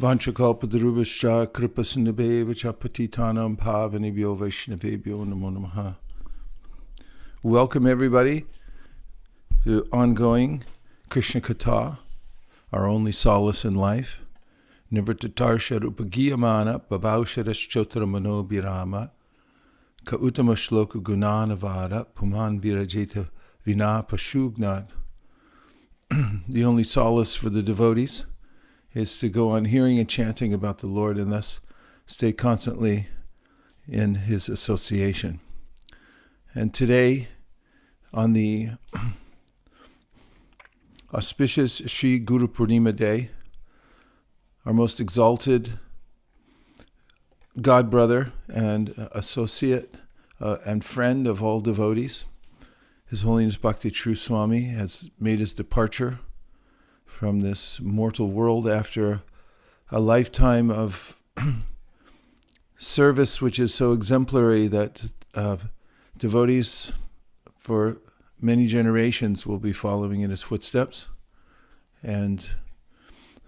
Vanchakalpatarubhascha kripasindhabeva patitanam pavanebhyo vaishnavebhyo namo namaha. Welcome everybody to ongoing Krishna Katha, our only solace in life. Nivrittarsha rupagiyamana babaushadaschotra mano birama ka uttama shloka gunanavada puman virajeta vina pashugnat. The only solace for the devotees is to go on hearing and chanting about the Lord and thus stay constantly in His association. And today, on the auspicious Śrī Guru Purnima Day, our most exalted godbrother and associate and friend of all devotees, His Holiness Bhakti True Swami, has made his departure from this mortal world after a lifetime of service which is so exemplary that devotees for many generations will be following in his footsteps. And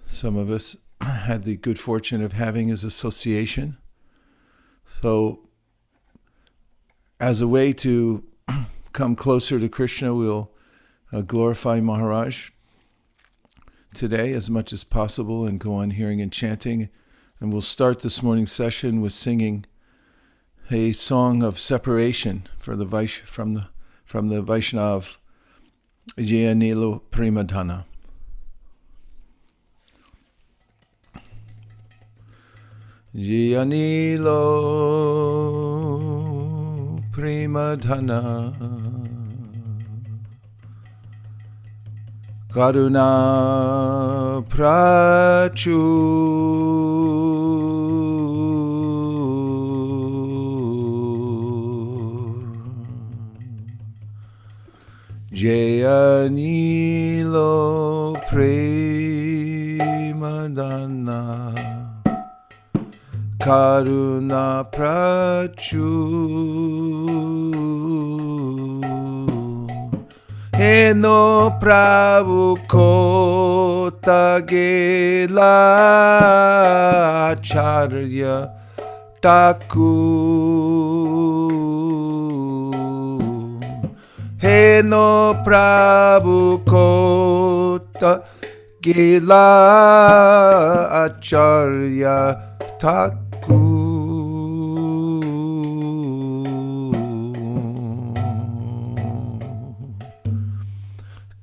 some of us had the good fortune of having his association. So as a way to come closer to Krishna, we'll glorify Maharaj today as much as possible and go on hearing and chanting. And we'll start this morning's session with singing a song of separation for the from the Vaishnav Ādi-līlā Premadhana. Ādi-līlā Premadhana Karuna Prachur Ādi-līlā Premadhana Karuna Prachur Eno Prabhu Kota Gela Acharya Thakur Eno Prabhu Kota Gela Acharya Thakur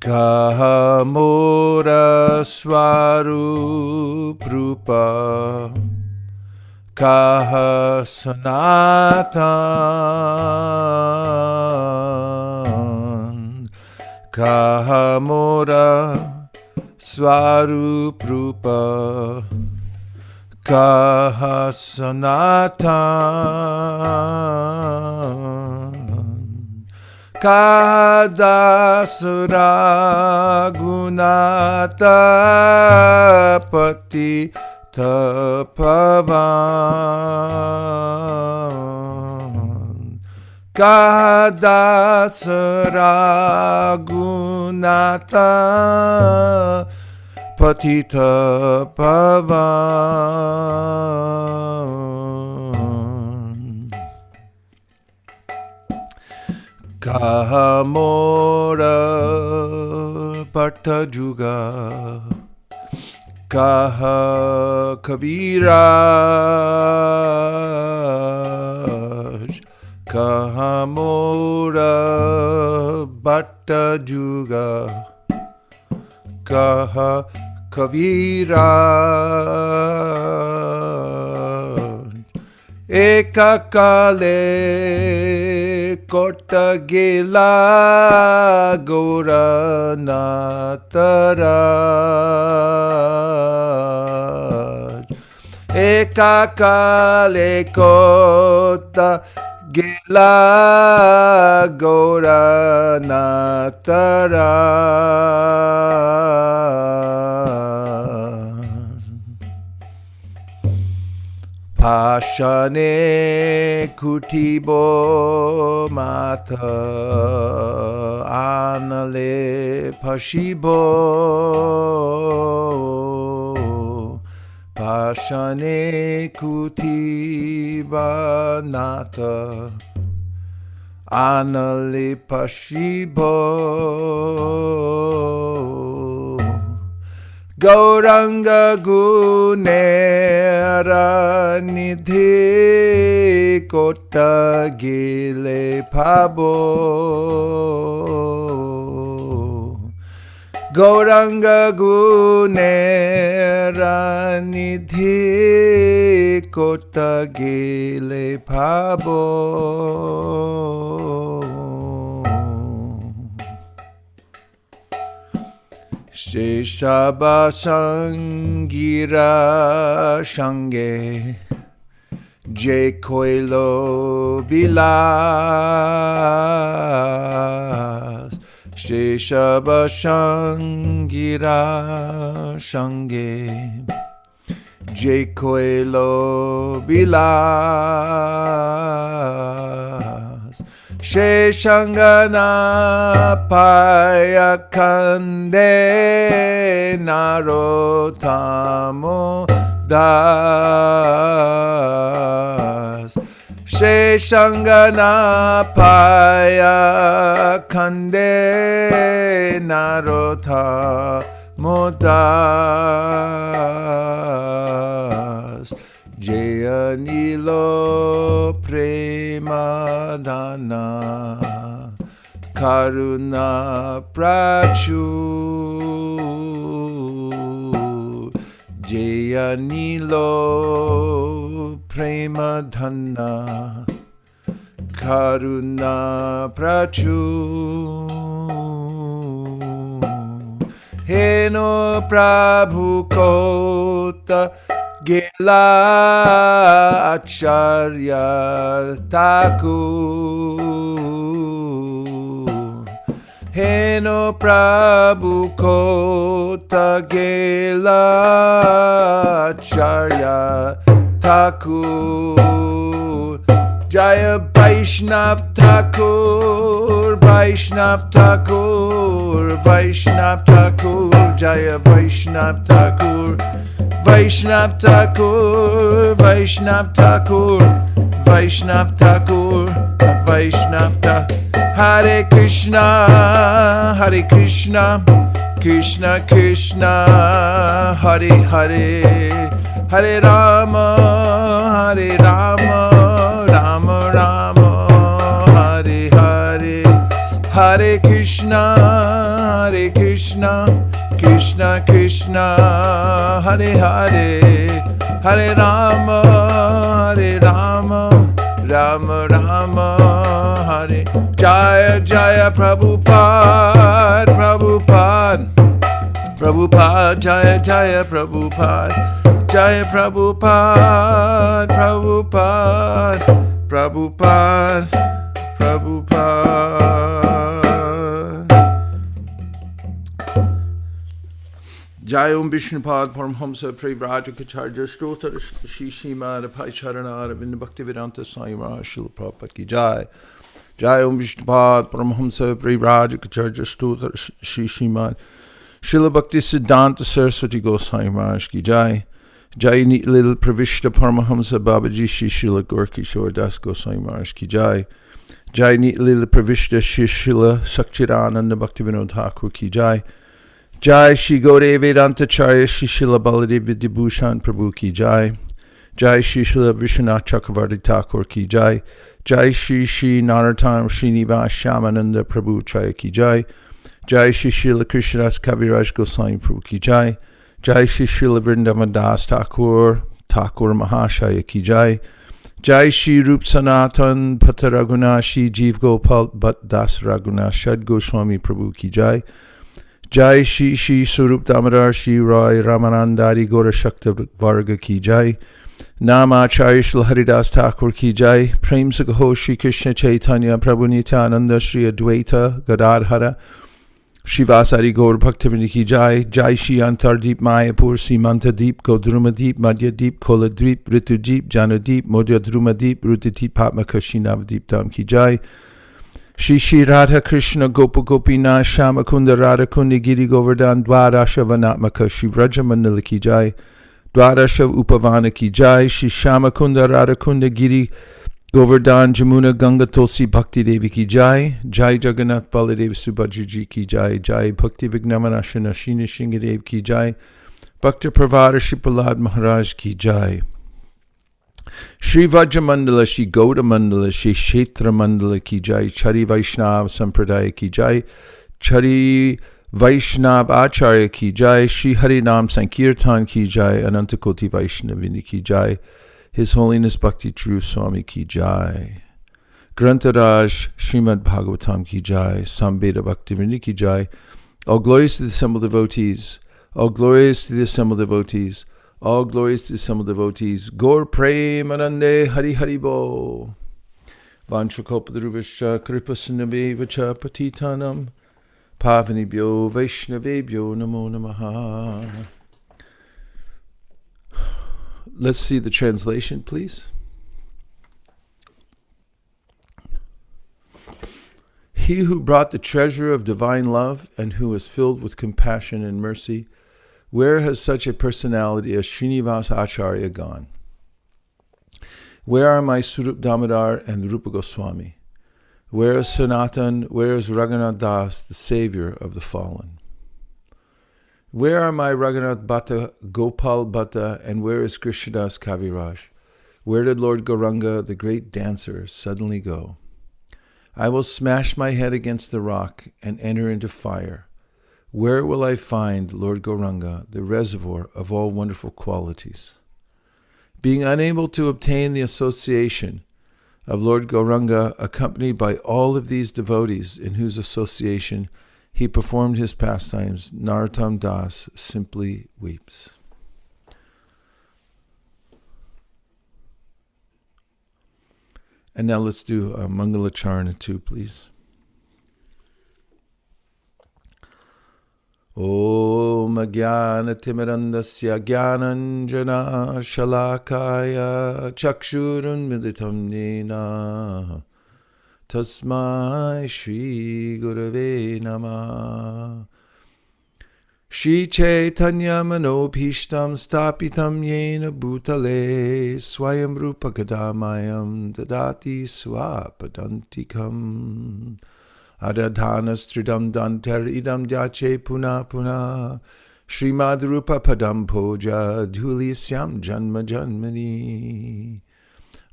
Kahamora Swarup Rupa Kaha Sanatan Kahamora Swarup Rupa Kaha Sanatan Dasa Raghunatha Patita Pavan Dasa Raghunatha Patita Pavan Kahamora Bhattajuga Kaha Kaviraj Kahamora Bhattajuga Kaha Kaviraj Ekakale Kota Gela Gauranataraj Ekakale Kota Gela Gauranataraj Pashane Kutibo Mata Anale Pashibo Dashane Kutibanata Analipashibo Gauranga Gunera Nidhi Kota Gile Pabo Gauranga Gunera Nidhi Kota Gile Pabo Sheshaba Sangira Shange Je Koilo Bilas Sheshaba Sangira Shange Je Koilo Bilas Sheshangana Payakande Narotamo Das Sheshangana Payakande Narotamo Das Ādi-līlā Premadana Karuna Prachu Ādi-līlā Premadana Karuna Prachu Heno Prabhu Kota Gela Acharya Thakur Heno Prabhu Kota Gela Acharya Thakur Jaya Vaishnav Thakur Vaishnav Thakur Vaishnav Thakur Jaya Vaishnav Thakur Vaishnav Thakur, Vaishnav Thakur, Vaishnav Thakur, Vaishnav Thakur. Hare Krishna, Hare Krishna, Krishna Krishna, Hare Hare, Hare Rama, Hare Rama, Rama Rama, Hare Hare, Hare Krishna, Hare Krishna, Krishna Krishna, Hare Hare, Hare Rama, Hare Rama, Rama Rama, Hare. Jaya Jaya Prabhupada, Prabhupada, Prabhupada, Jaya Jaya Prabhupada, Jaya Prabhupada, Prabhupada, Prabhupada, Prabhupada. Jai Om Vishnupad Paramhamsa Prevrajakacarya Stotra Shri Srimad Apacharana Aravinda Bhaktivedanta Swami Maharaj Srila Prabhupada Ki Jai. Jai Om Vishnupad Paramhamsa Prevrajakacarya Stotra Shri Srimad Srila Bhakti Siddhanta Saraswati Goswami Maharaj Ki Jai. Jai Ādi-līlā Pravishta Paramahamsa Babaji Shri Srila Gaurkishore Das Goswami Maharaj Ki Jai. Jai Ādi-līlā Pravishta Shri Srila Sakchidananda Bhaktivinoda Thakur Ki Jai. Jai Shri Gaure Vedanta Charya Shri Srila Baladev Vidyabhushan Prabhu Ki Jai. Jai Shri Srila Vishwanath Chakravarti Thakur Ki Jai. Jai Shri Shri Narottam Srinivas Shyamananda Prabhu Chaya Ki Jai. Jai Shri Srila Krishnadas Kaviraj Goswami Prabhu Ki Jai. Jai Shri Srila Vrindavan Das Thakur Thakur Mahashaya Ki Jai. Jai Shri Rup Sanatan Pata Raghunatha Shri Jeev Gopal Bhat Das Raghunatha Shad Goswami Prabhu Ki Jai. Jai Shri Shri Swarup Damodar Shri Roy Ramanandari Gaura Shakta Varga Ki Jai. Nama Acharya Shri Haridas Thakur Ki Jai. Prem Sagaho Shri Krishna Chaitanya Prabhu Nityananda Shri Advaita Gadadhara Shivasari Gaur Bhaktivinoda Ki Jai. Jai Shri Antardeep Mayapur Simanta Deep Godruma Deep Madhya Deep Kola Deep Ritu Deep Jana Deep Modhya Druma Deep Ruti Patmakashi Navdeep Dham Ki Jai. Shri Shri Radha Krishna Gopa Gopinath Shyamakunda Radha Kundi Giri Govardhan Dwarasha Vanatmaka Shri Vrajamandala Ki Jai. Dwadasha Upavana ki jai, Shri Shama Kunda Radha Kunda Giri Govardhan Jamuna Ganga Tulsi Bhakti Devi ki jai, Jai Jagannath Baladev Subhadra ji ki jai, Jai Bhakti Vignamanashana Shina Shingadev ki jai, Bhakta Pravada Shri Prahlad Maharaj ki jai. Shri Vajramandala, Shri Gauda Mandala, Shri Kshetra Mandala ki jai, Chari Vaishnav Sampradaya ki jai, Chari Vaishnav Acharya ki jai, Shri Harinam Sankirtan ki jai, Anantakoti Vaishnavini ki jai, His Holiness Bhakti True Swami ki jai. Grantaraj Srimad Bhagavatam ki jai, Samveda Bhaktivinoda ki jai. All glories to the assembled devotees, all glories to the assembled devotees, all glories to the assembled devotees. Gaur Premanande Hari Hari Bo. Vanchakopadarubhascha Kripasinabhevacha Patitanam Pavanibhyo Vaishnavebhyo Namo Namaha. Let's see the translation, please. He who brought the treasure of divine love and who is filled with compassion and mercy, where has such a personality as Srinivas Acharya gone? Where are my Surup Damodar and Rupa Goswami? Where is Sanatan? Where is Raghunath Das, the savior of the fallen? Where are my Raghunath Bhatta, Gopal Bhatta, and where is Krishnadas Kaviraj? Where did Lord Gauranga, the great dancer, suddenly go? I will smash my head against the rock and enter into fire. Where will I find Lord Gauranga, the reservoir of all wonderful qualities? Being unable to obtain the association of Lord Gauranga, accompanied by all of these devotees in whose association he performed his pastimes, Narottam Das simply weeps. And now let's do Mangala Charana 2, please. Om Jnana Timirandasya Jnananjana Shalakaya Chakshurun Militam Nena Tasmai Shri Gurave Namah. Śrī Caitanya-Manobhishtam Stapitam Yena Bhutale Swayam Rupa Kadamayam Dadati Swapadantikam Adadhanas Tridam Dantar Idam Dyache Puna Puna Srimad Rupa Padam Poja Dhulisyam Janma Janmani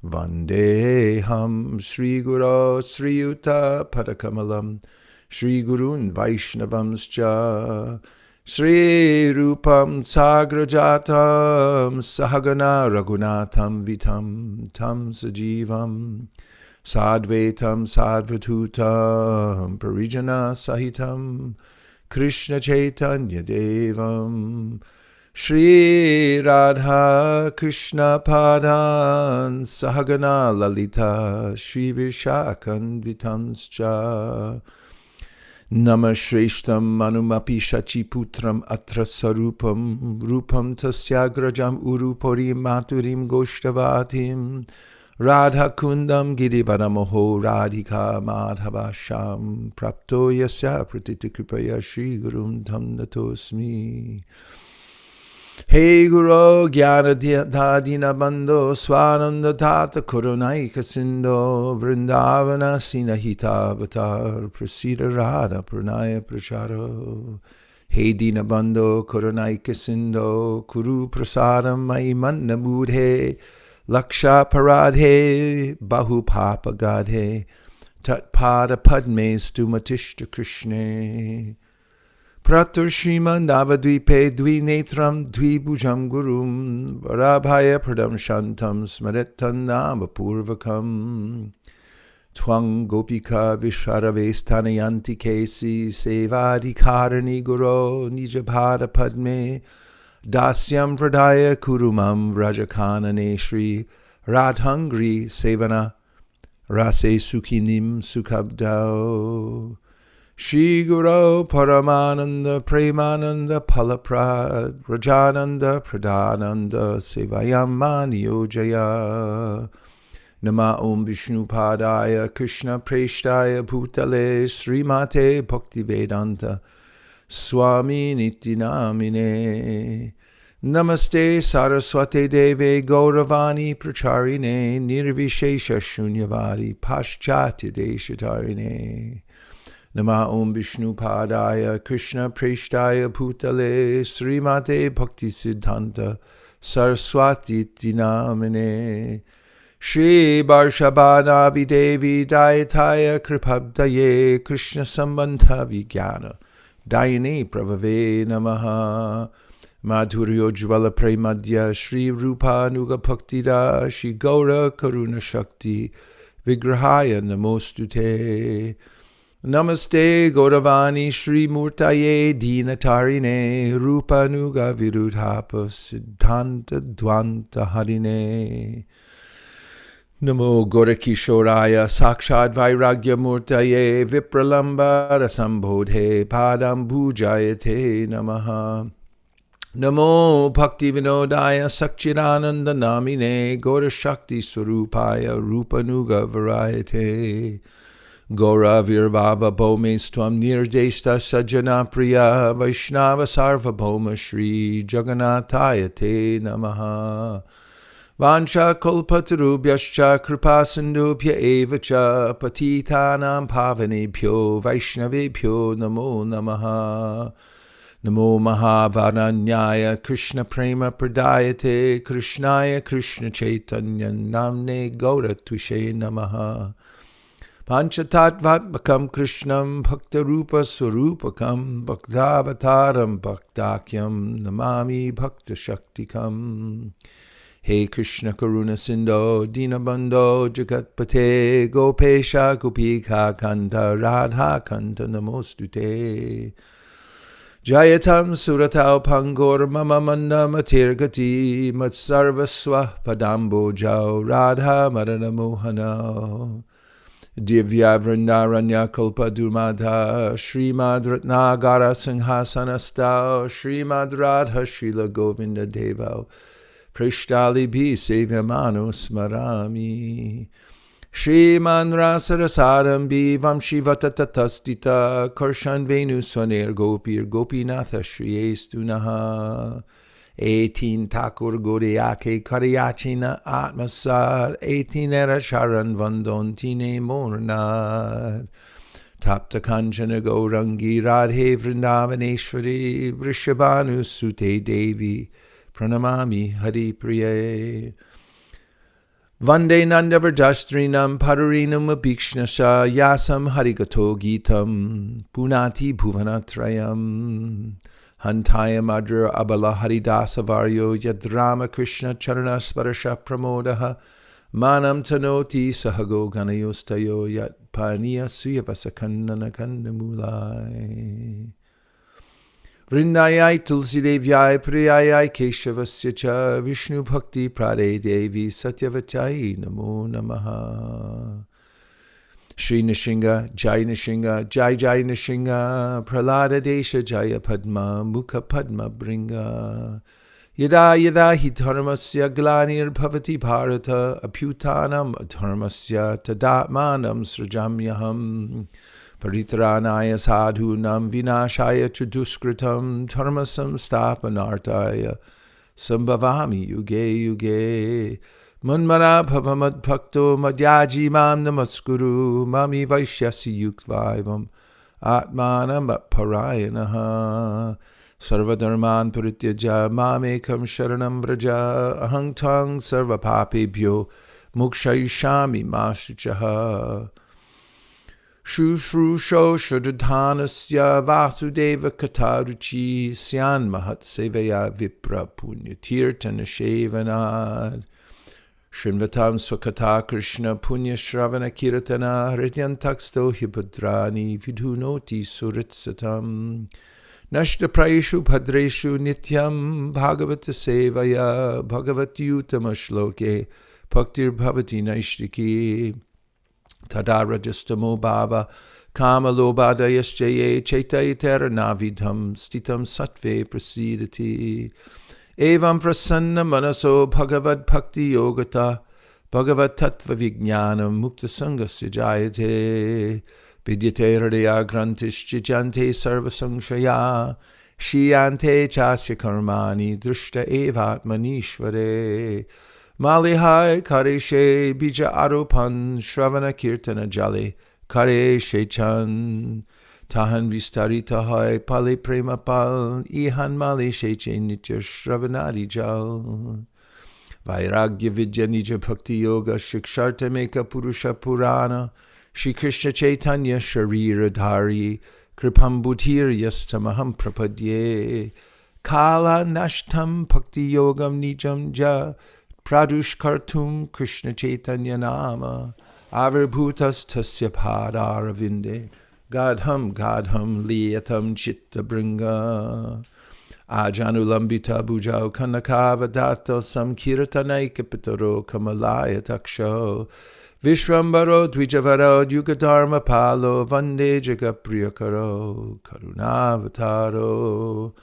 Vandeham Sri Guru Sri Yuta Padakamalam Sri Gurun Vaishnavamscha Sri Rupam Sagrajatam Sahagana Raghunatham Vitam Tam Sajivam Sadvetam Sadvatutam Parijana Sahitam Krishna Chaitanya Devam Shri Radha Krishna Padan Sahagana Lalita Shri Vishakan Vitanscha Nama Shreshtam Manumapi Shachi Putram Atra Sarupam Rupam Tasyagrajam Urupurim Maturim Goshtavatim Radha Kundam Girivaramoho Radhika Madhavasham Prapto Yasya Pratitikupaya Shri Gurum Tam Natosmi. Hey Guru Jnana Dadina Bando Swananda Tata Kurunaika Sindo Vrindavana Sinahita Avatar Prasida Radha Pranaya Pracharo. Hey Dina Bando Kurunaika Sindo Kuru Prasadam Maimanna Mudhe Laksha Paradhe Bahu Papa Gadhe Tat Pada Padme Stumatishta Krishne Pratur Shriman Navadvipe Dvi Netram Dvi Bhujam Gurum Varabhaya Pradam Shantam Smaretan Namapurvakam Twang Gopika Visharavestanayanti Kesi Sevadi Karani Guru Nijabhada Padme Dasyam Pradaya Kurumam Vrajakana Neshri Radhangri Sevana Rase Sukhinim Sukhabdao Shri Guru Paramananda Premananda Palaprad Rajananda Pradhananda Sevayamani Ojaya Nama Om Vishnu Padaya Krishna Preshtaya Bhutale Srimate Bhakti Vedanta Swami Nityanamine Namaste Saraswate Deve Gauravani Pracharine Nirvishesha Shunyavadi Paschatya Deshatarine Nama Om Vishnu Padaya Krishna Preshtaya Bhutale Srimate Bhakti Siddhanta Saraswati Dinamine Shri Varshabhanavi Devi Dayataya Kripabdaye Krishna Sambandha Vijnana Dayane Pravave Namaha Madhuryo Jvala Premadya Shri Rupa Nuga Bhaktida Shri Gaura Karuna Shakti Vigrahaya Namostute Namaste Gauravani Shri Murtaye Dinatarine Rupa Nuga Virudhapa Siddhanta Dvanta Harine Namo Gorakishoraya Sakshad Vairagya Murtaye Vipralamba Rasambodhe Padam Bhujayate Namaha Namo Bhakti Vinodaya Sakchidananda Namine Gora Shakti Swarupaya Rupa Nuga Varayate Gora Virvava Bhomestvam Nirdeshta Sajjana Priya Vaishnava Sarva Bhoma Shri Jagannathaya Te Namaha Vancha Kalpatarubhyascha Kripasindubhya Evacha Patitanam Pavanebhyo Vaishnavebhyo Namo Namaha Namo Mahavaranyaya Krishna Prema Pradayate Krishnaya Krishna Chaitanya Namne Gaura Tushe Namaha Panchatattvatmakam Krishnam Bhakta Rupa Swarupakam Bhaktavataram Bhaktakyam Namami Bhakta Shaktikam He Krishna Karuna Sindho Dinabandho Jagatpate Gopesha Gopika Kanta Radha Kanta Namostute Jayatam Suratau Pangor Mama Manda Matirgati Matsarvaswa Padambo Jau Radha Madana Mohana Divya Vrindaranya Kalpa Durmadha Srimad Ratnagara Singhasanastao Srimad Radha Srila Govinda Devao Prishtali Bhi Sevyamano Smarami Shriman Rasarasaram Bhivam Shivatatastita Karshan Venu Swaner Gopir Gopinatha Shriyestunaha 18 Thakur Godeyake Kariyachina Atmasar 18 Era Sharan Vandon Tine Mornar Tapta Kanchana Gaurangi Radhe Vrindavaneshwari Vrishabhanu Sute Devi Pranamami Hari Priye Vande Nandavardastrinam Padarinam Abhikshnasha Yasam Harigato Gitam Punati Bhuvanatrayam Hantaya Madra Abala Haridasa Varyo Yadrama Krishna Charana Sparasha Pramodaha Manam Tanoti Sahago Ganayostayo Yat Paniya Suyavasakandana Kandamulai Vrindayai Tulsi Devyai Priyayai Keshavasya Cha Vishnu Bhakti Prade Devi Satyavachai Namo Namaha Shri Nishinga Jai Nishinga Jai Jai Nishinga Pralada Desha Jaya Padma Mukha Padma Bringa Yada Yada Hi Dharmasya Glanir Bhavati Bharata Apyutanam Dharmasya Tadatmanam Srajamyaham Paritranaya sadhunam vinashaya chaduskritam dharmasam stapanartaya sambhavami yuge yuge manmara bhavamad bhakto madhyaji mam namaskuru mami vaishyasi yuktvaivam atmanam parayanaha sarvadharman parityaja mamekam sharanam vraja ahang tang sarvapapebhyo mokshayishami mashuchaha Shushrusho Shradhanasya Vasudeva Kataruchi Syan Mahat Sevaya Vipra Punya Tirtana Shevanad Shrinvatam Swakata Krishna Punya Shravana Kirtana Hridyantaksto Hipadrani Vidhunoti Suritsatam Nashta Praishu Bhadreshu Nityam Bhagavata Sevaya Bhagavati Utama Shloke Bhaktir Bhavati Naishtiki Tadarajastamo Bhava Kama Lobadayasjaye Chaitayatera Navidham Stitam Sattve Prasidati Evam Prasanna Manaso Bhagavad Bhakti Yogata Bhagavad Tattva Vijnanam Mukta Sangasya Jayate Vidyate Hridaya Grantish Jijante Sarva Sangshaya Shiyante chasya karmani drishta evatmanishvare. Malihai kareshe bija arupan shravana kirtana jali kareshe chan. Tahan vistarita hai pali prema pal ihan mali sheche nitya shravanadi jal. Vairagya vidya nija bhakti yoga shiksharta meka purusha purana. Shri Krishna Chaitanya Sharira Dhari Kripam Bhutir Yastamaham Prapadye. Kala Nashtam Bhakti Yogam Nijam Ja Pradush Kartum Krishna Chaitanya Nama Avirbhutas Tasya Padaravinde Gadham Liyatam Chitta Bringa Ajanulambita Bhujao Kanakavadato Samkirtanaika Pitaro Kamalaya Taksho Vishwambaro Dvijavaro Yugadharma Palo Vande Jagapriyakaro Karunavataro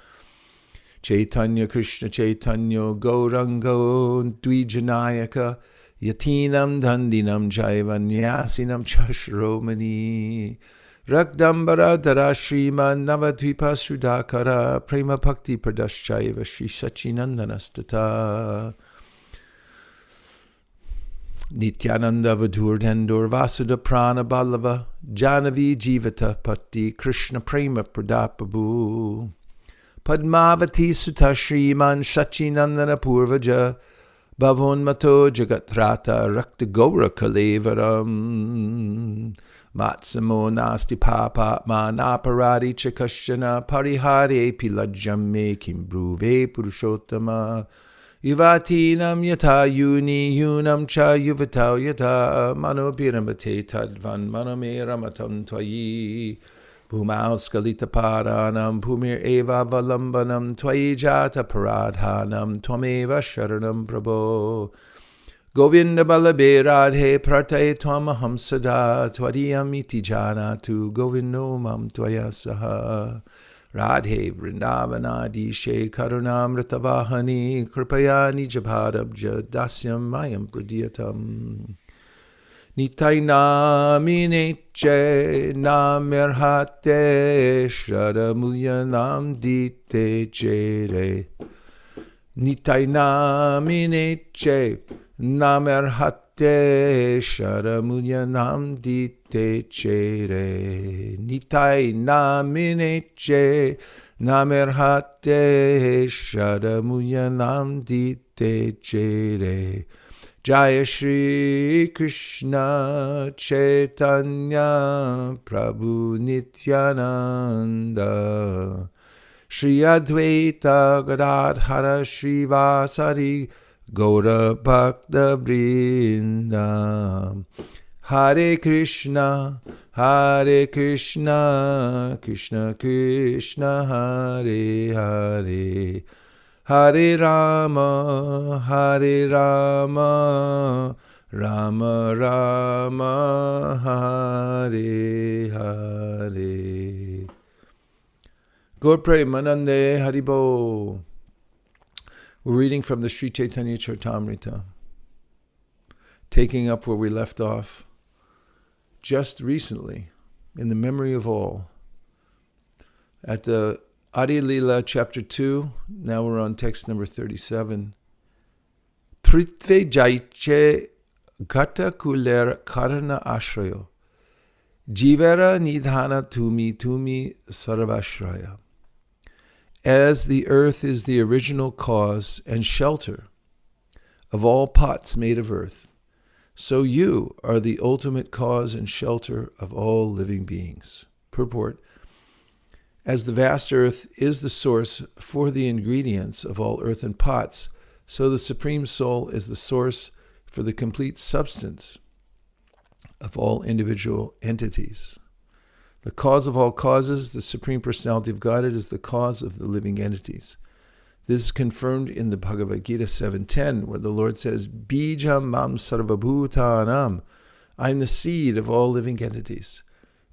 Chaitanya Krishna Chaitanya Gaurango Dvijanayaka Yatinam Dandinam Jaivanyasinam Chashromani Ragdambara Darashriman Navadvipa Sudakara Prema Bhakti Pradashchaiva Shri Sachinandanastata Nityananda Vadurdendur Vasudha Prana Ballava Janavi Jivata Patti Krishna Prema Pradapabu Padmavati Sutta Shriman Sachinandana Purvaja Bhavonmato Jagatrata Rakta Gaura Kalevaram Matsamo Nasti Papa Manaparadi Chakashana Parihare Pilajam Me Kimbruve Purushottama Yuvatinam yata yunam cha yuvatau yata manopiramate tadvan manome ramatam tvayi bhumau skalita paranam bhumir eva valambanam tvayi jata paradhanam tvameva sharanam prabho Govinda balabe radhe prataye tvamaham sada twadiyam iti janatu govindo mam tvaya saha Radhe Vrindavanadi She Karunamrta Vahani Kripaya Nijabharabja Dasyam Mayam Pradiyatam Nitai Namineche Namirhate Shradamulyanam Dite Jere Nitai Namineche Namirhate Sharamulyanam Dite Chere Nitai Namineche Namirhate Sharamulyanam Dite Chere Jaya Shri Krishna Chaitanya Prabhu Nityananda Shri Advaita Gadadhara Shri Vasari Gaura Bhakta Vrinda Hare Krishna Krishna Krishna Hare Hare Hare Rama Rama Rama Hare Hare Gaur Premanande Haribo. We're reading from the Śrī Caitanya-Caritāmṛta, taking up where we left off just recently, in the memory of all, at the Ādi-līlā chapter 2. Now we're on text number 37. Pritve jaiche gata kuler karana ashrayo, jivera nidhana tumi sarvashraya. As the earth is the original cause and shelter of all pots made of earth, so you are the ultimate cause and shelter of all living beings. Purport: as the vast earth is the source for the ingredients of all earthen pots, so the Supreme Soul is the source for the complete substance of all individual entities. The cause of all causes, the Supreme Personality of Godhead, is the cause of the living entities. This is confirmed in the Bhagavad Gita 7.10, where the Lord says, Bijam mam sarvabhutanam, I am the seed of all living entities.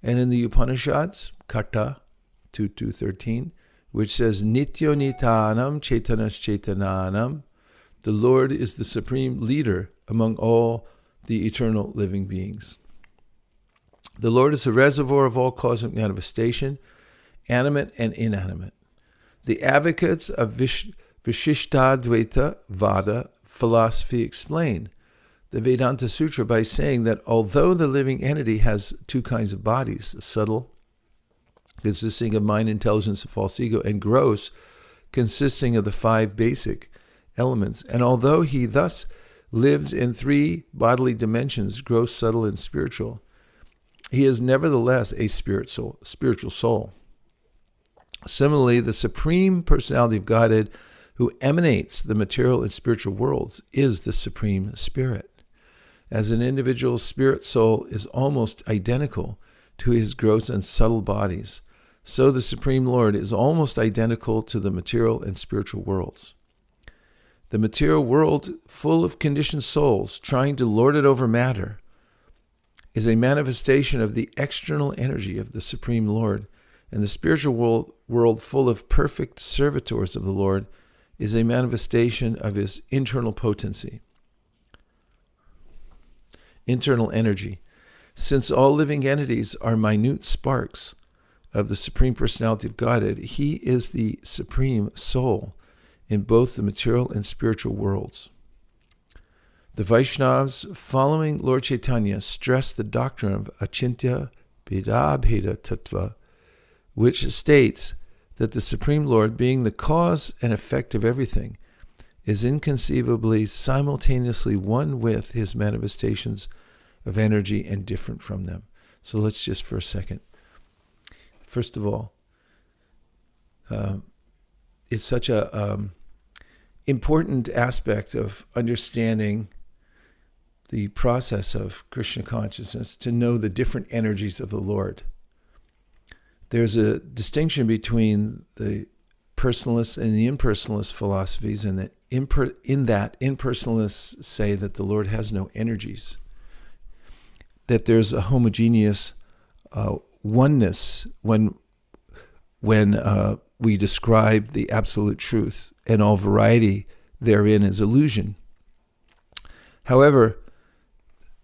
And in the Upanishads, Kata 2.13, which says, Nityo nitanam chaitanas chaitananam, the Lord is the supreme leader among all the eternal living beings. The Lord is the reservoir of all cosmic manifestation, animate and inanimate. The advocates of Vishishtadvaita Vada philosophy explain the Vedanta Sutra by saying that although the living entity has two kinds of bodies, subtle, consisting of mind, intelligence, and false ego, and gross, consisting of the five basic elements, and although he thus lives in three bodily dimensions, gross, subtle, and spiritual, he is nevertheless a spiritual soul. Similarly, the Supreme Personality of Godhead, who emanates the material and spiritual worlds, is the Supreme Spirit. As an individual spirit soul is almost identical to his gross and subtle bodies, so the Supreme Lord is almost identical to the material and spiritual worlds. The material world, full of conditioned souls trying to lord it over matter, is a manifestation of the external energy of the Supreme Lord, and the spiritual world full of perfect servitors of the Lord is a manifestation of his internal potency, internal energy. Since all living entities are minute sparks of the Supreme Personality of Godhead, he is the Supreme Soul in both the material and spiritual worlds. The Vaishnavas, following Lord Chaitanya, stress the doctrine of Achintya Bheda Tattva, which states that the Supreme Lord, being the cause and effect of everything, is inconceivably simultaneously one with his manifestations of energy and different from them. So let's just for a second. First of all, it's such a important aspect of understanding the process of Krishna consciousness to know the different energies of the Lord. There's a distinction between the personalist and the impersonalist philosophies, and that impersonalists say that the Lord has no energies, that there's a homogeneous oneness when we describe the absolute truth, and all variety therein is illusion. However,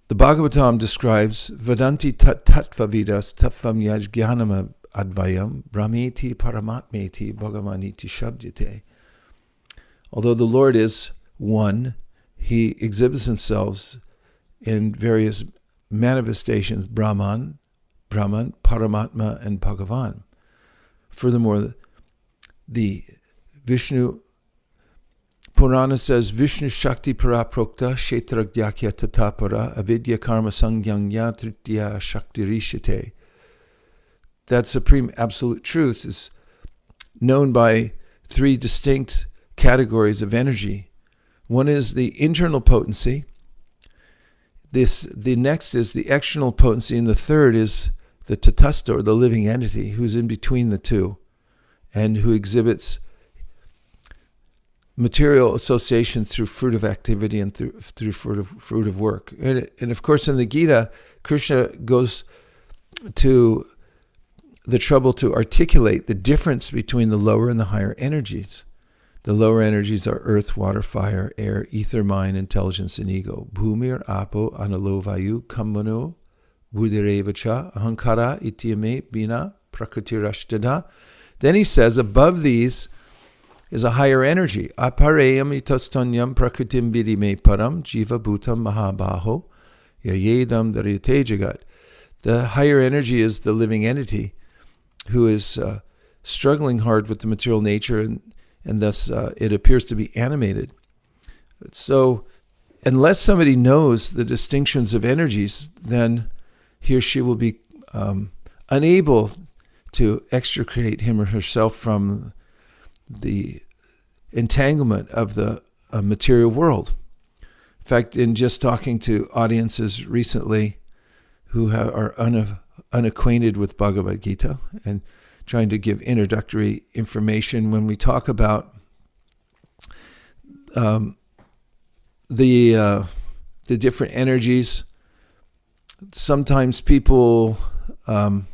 the Bhagavatam describes Vedanti tattva vidas tattvam yajnanam advayam brahmeti paramatmeti bhagavaniti shabdyate. Although the Lord is one, he exhibits himself in various manifestations, Brahman, Paramatma, and Bhagavan. Furthermore, the Vishnu Purana says, Vishnu Shakti Paraprokta Kshetragyakya Tatapara Avidya Karma Sangyanya Tritya Shakti Rishite. That supreme absolute truth is known by three distinct categories of energy. One is the internal potency. The next is the external potency, and the third is the tatastha, or the living entity, who's in between the two, and who exhibits material association through fruit of activity and through fruit of work. And of course, in the Gita, Krishna goes to the trouble to articulate the difference between the lower and the higher energies. The lower energies are earth, water, fire, air, ether, mind, intelligence, and ego. Bhumir, apo, analo, vayu, kamano, buddhirevacha, ahankara, ityame, bina, prakritirashtana. Then he says, above these is a higher energy. Apareyam itastanyam prakritim vidime param, jiva bhutam mahabaho, yayedam daryate jagat. The higher energy is the living entity who is struggling hard with the material nature, and thus it appears to be animated. So unless somebody knows the distinctions of energies, then he or she will be unable to extricate him or herself from the entanglement of the material world. In fact, in just talking to audiences recently who are unacquainted with Bhagavad Gita and trying to give introductory information, when we talk about the different energies, sometimes people are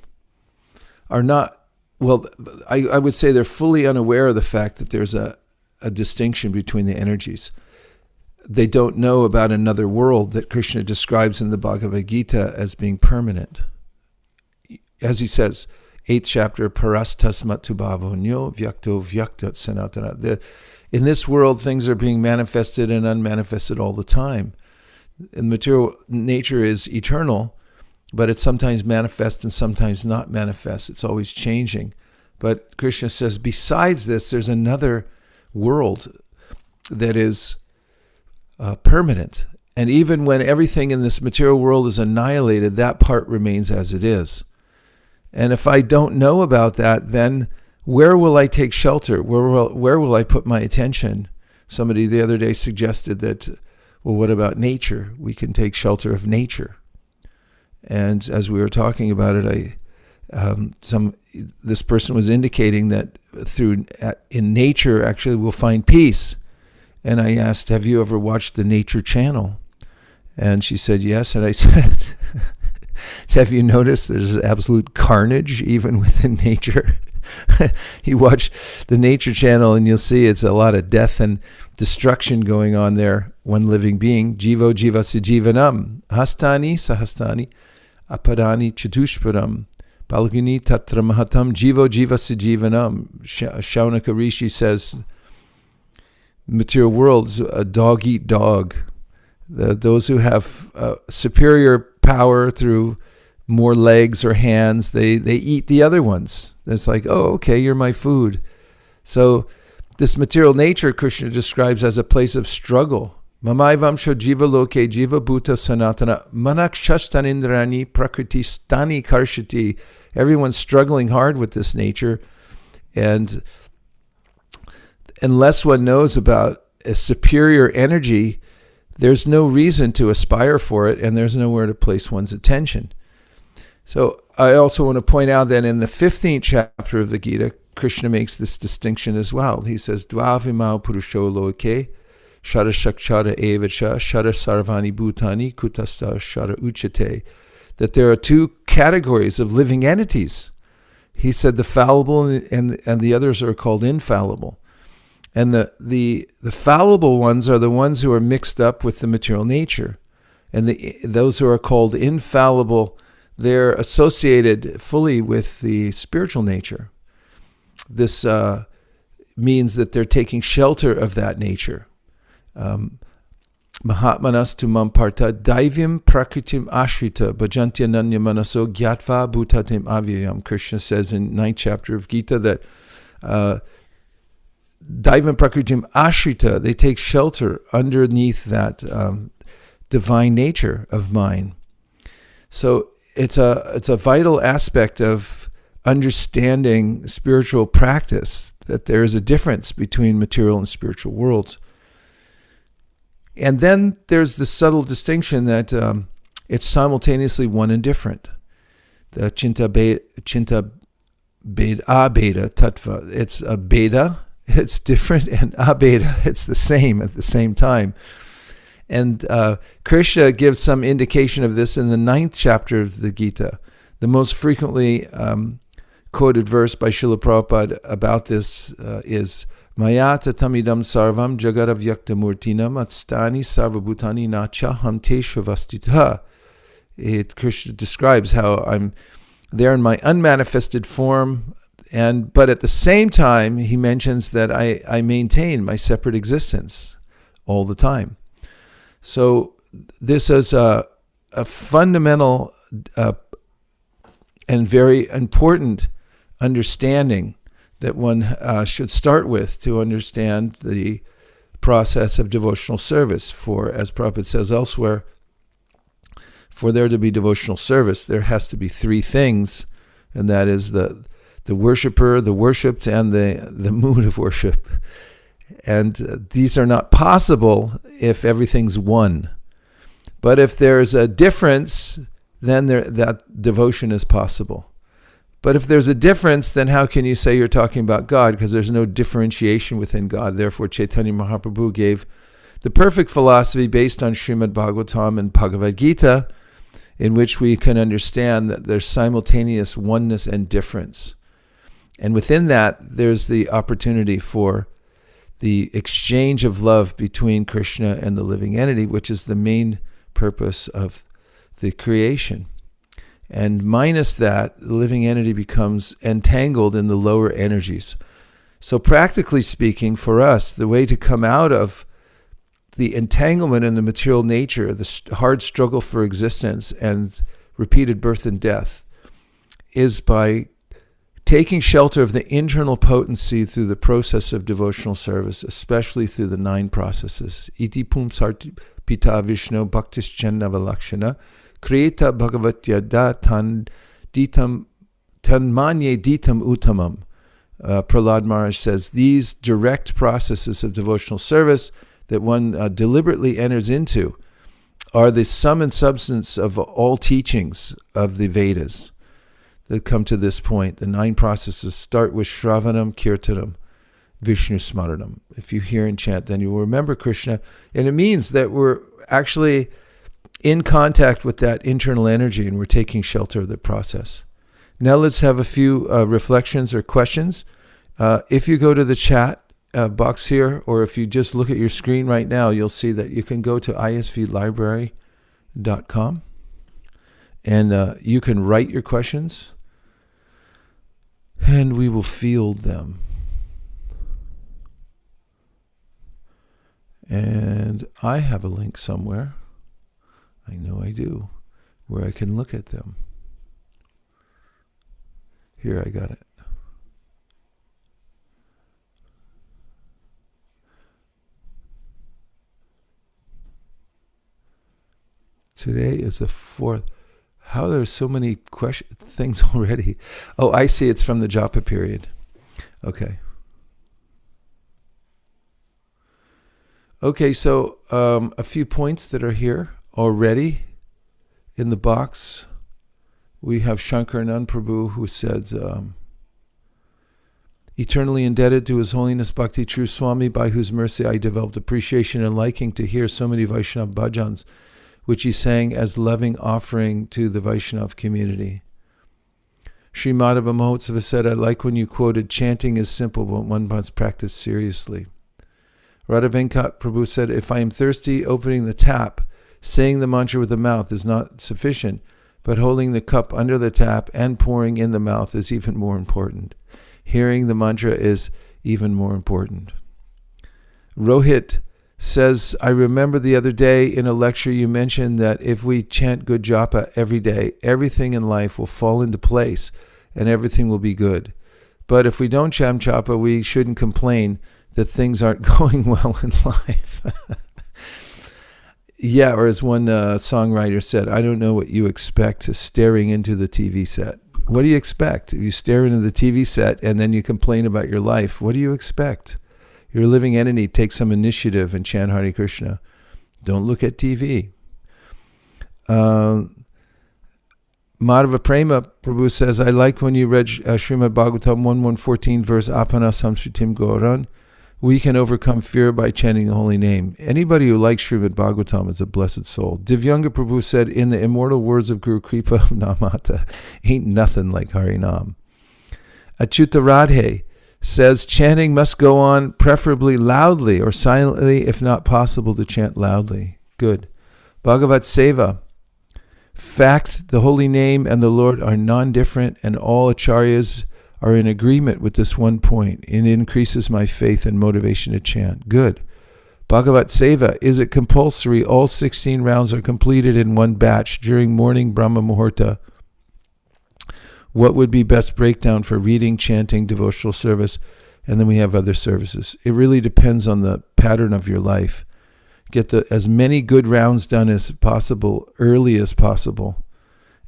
not, well, I would say they're fully unaware of the fact that there's a distinction between the energies. They don't know about another world that Krishna describes in the Bhagavad Gita as being permanent. As he says, 8th chapter, Parastasmat Bhavonyo Vyakto Vyaktat Sanatana. In this world, things are being manifested and unmanifested all the time. And material nature is eternal, but it's sometimes manifest and sometimes not manifest. It's always changing. But Krishna says, besides this, there's another world that is permanent. And even when everything in this material world is annihilated, that part remains as it is. And if I don't know about that, then where will I take shelter? Where will I put my attention? Somebody the other day suggested that, well, what about nature? We can take shelter of nature. And as we were talking about it, this person was indicating that in nature, actually, we'll find peace. And I asked, have you ever watched the Nature Channel? And she said, yes. And I said, have you noticed there's absolute carnage even within nature? You watch the Nature Channel and you'll see it's a lot of death and destruction going on there. One living being, jivo jivasya jivanam, hastani sahastani, aparani chatushparam, palguni tatra mahatam, jivo jivasya jivanam. Shaunaka Rishi says, material world's a dog eat dog. Those who have superior power through more legs or hands, they eat the other ones. It's like, oh, okay, you're my food. So this material nature Krishna describes as a place of struggle. Mamaivamsho jiva loke jiva bhuta sanatana manakshashtanindrani prakriti stani karshati. Everyone's struggling hard with this nature. And unless one knows about a superior energy, there's no reason to aspire for it, and there's nowhere to place one's attention. So I also want to point out that in the 15th chapter of the Gita, Krishna makes this distinction as well. He says, Dvavimau purusho loke, shara shakshara evacha, shara sarvani bhutani, kutasta shara uchate. That there are two categories of living entities. He said the fallible and the others are called infallible. And the fallible ones are the ones who are mixed up with the material nature. And those who are called infallible, they're associated fully with the spiritual nature. This means that they're taking shelter of that nature. Mahatmanas tumam parta daivim prakritim ashrita bhajantya nanya manaso gyatva bhutatim avyayam. Krishna says in 9th chapter of Gita that Daivam Prakritim Ashrita, they take shelter underneath that divine nature of mine. So it's a vital aspect of understanding spiritual practice, that there is a difference between material and spiritual worlds. And then there's the subtle distinction that it's simultaneously one and different. The Chinta Beda Tattva, it's a Beda, it's different, and Abeda, it's the same at the same time. And Krishna gives some indication of this in the 9th chapter of the Gita. The most frequently quoted verse by Srila Prabhupada about this is Maya tatamidam sarvam jagadavyaktamurtinam atstani sarvabhutani nachaham teshvavastita. Krishna describes how I'm there in my unmanifested form, but at the same time, he mentions that I maintain my separate existence all the time. So this is a fundamental and very important understanding that one should start with to understand the process of devotional service. For, as Prabhupada says elsewhere, for there to be devotional service, there has to be three things, and that is the worshiper, the worshipped, and the mood of worship. And these are not possible if everything's one. But if there's a difference, then that devotion is possible. But if there's a difference, then how can you say you're talking about God? Because there's no differentiation within God. Therefore, Chaitanya Mahaprabhu gave the perfect philosophy based on Srimad Bhagavatam and Bhagavad Gita, in which we can understand that there's simultaneous oneness and difference. And within that, there's the opportunity for the exchange of love between Krishna and the living entity, which is the main purpose of the creation. And minus that, the living entity becomes entangled in the lower energies. So practically speaking, for us, the way to come out of the entanglement in the material nature, the hard struggle for existence and repeated birth and death, is by taking shelter of the internal potency through the process of devotional service, especially through the 9 processes. Iti pum sarti pita Vishnu bhaktis jannavalakshana kriyeta bhagavatyada tan manye ditam uttamam. Prahlad Maharaj says, these direct processes of devotional service that one deliberately enters into are the sum and substance of all teachings of the Vedas that come to this point. The 9 processes start with Shravanam, Kirtanam, Vishnu Smaranam. If you hear and chant, then you will remember Krishna. And it means that we're actually in contact with that internal energy and we're taking shelter of the process. Now let's have a few reflections or questions. If you go to the chat box here, or if you just look at your screen right now, you'll see that you can go to isvlibrary.com and you can write your questions and we will field them. And I have a link somewhere, I know I do, where I can look at them. Here, I got it. Today is the 4th. How there's so many things already. Oh, I see. It's from the japa period. Okay. Okay, so a few points that are here already in the box. We have Shankaranand Prabhu who said, eternally indebted to His Holiness Bhakti True Swami, by whose mercy I developed appreciation and liking to hear so many Vaishnava bhajans, which he sang as loving offering to the Vaishnava community. Sri Madhava Mahotsava said, I like when you quoted, chanting is simple, but one must practice seriously. Radha Venkat Prabhu said, if I am thirsty, opening the tap, saying the mantra with the mouth is not sufficient, but holding the cup under the tap and pouring in the mouth is even more important. Hearing the mantra is even more important. Rohit says, I remember the other day in a lecture you mentioned that if we chant good japa every day, everything in life will fall into place and everything will be good. But if we don't chant japa, we shouldn't complain that things aren't going well in life. Yeah, or as one songwriter said, I don't know what you expect staring into the TV set. What do you expect? If you stare into the TV set and then you complain about your life, what do you expect? You're a living entity. Take some initiative and chant Hare Krishna. Don't look at TV. Madhava Prema Prabhu says, I like when you read Srimad Bhagavatam 1.1.14 verse Apana Samsritim Gauran. We can overcome fear by chanting the holy name. Anybody who likes Srimad Bhagavatam is a blessed soul. Divyanga Prabhu said, in the immortal words of Guru Kripa Namata, ain't nothing like Harinam. Achyuta Radhe says, chanting must go on preferably loudly or silently, if not possible to chant loudly. Good. Bhagavat Seva. Fact, the holy name and the Lord are non-different, and all acharyas are in agreement with this one point. It increases my faith and motivation to chant. Good. Bhagavat Seva. Is it compulsory all 16 rounds are completed in one batch during morning Brahma Muhurta? What would be best breakdown for reading, chanting, devotional service? And then we have other services. It really depends on the pattern of your life. Get as many good rounds done as possible, early as possible,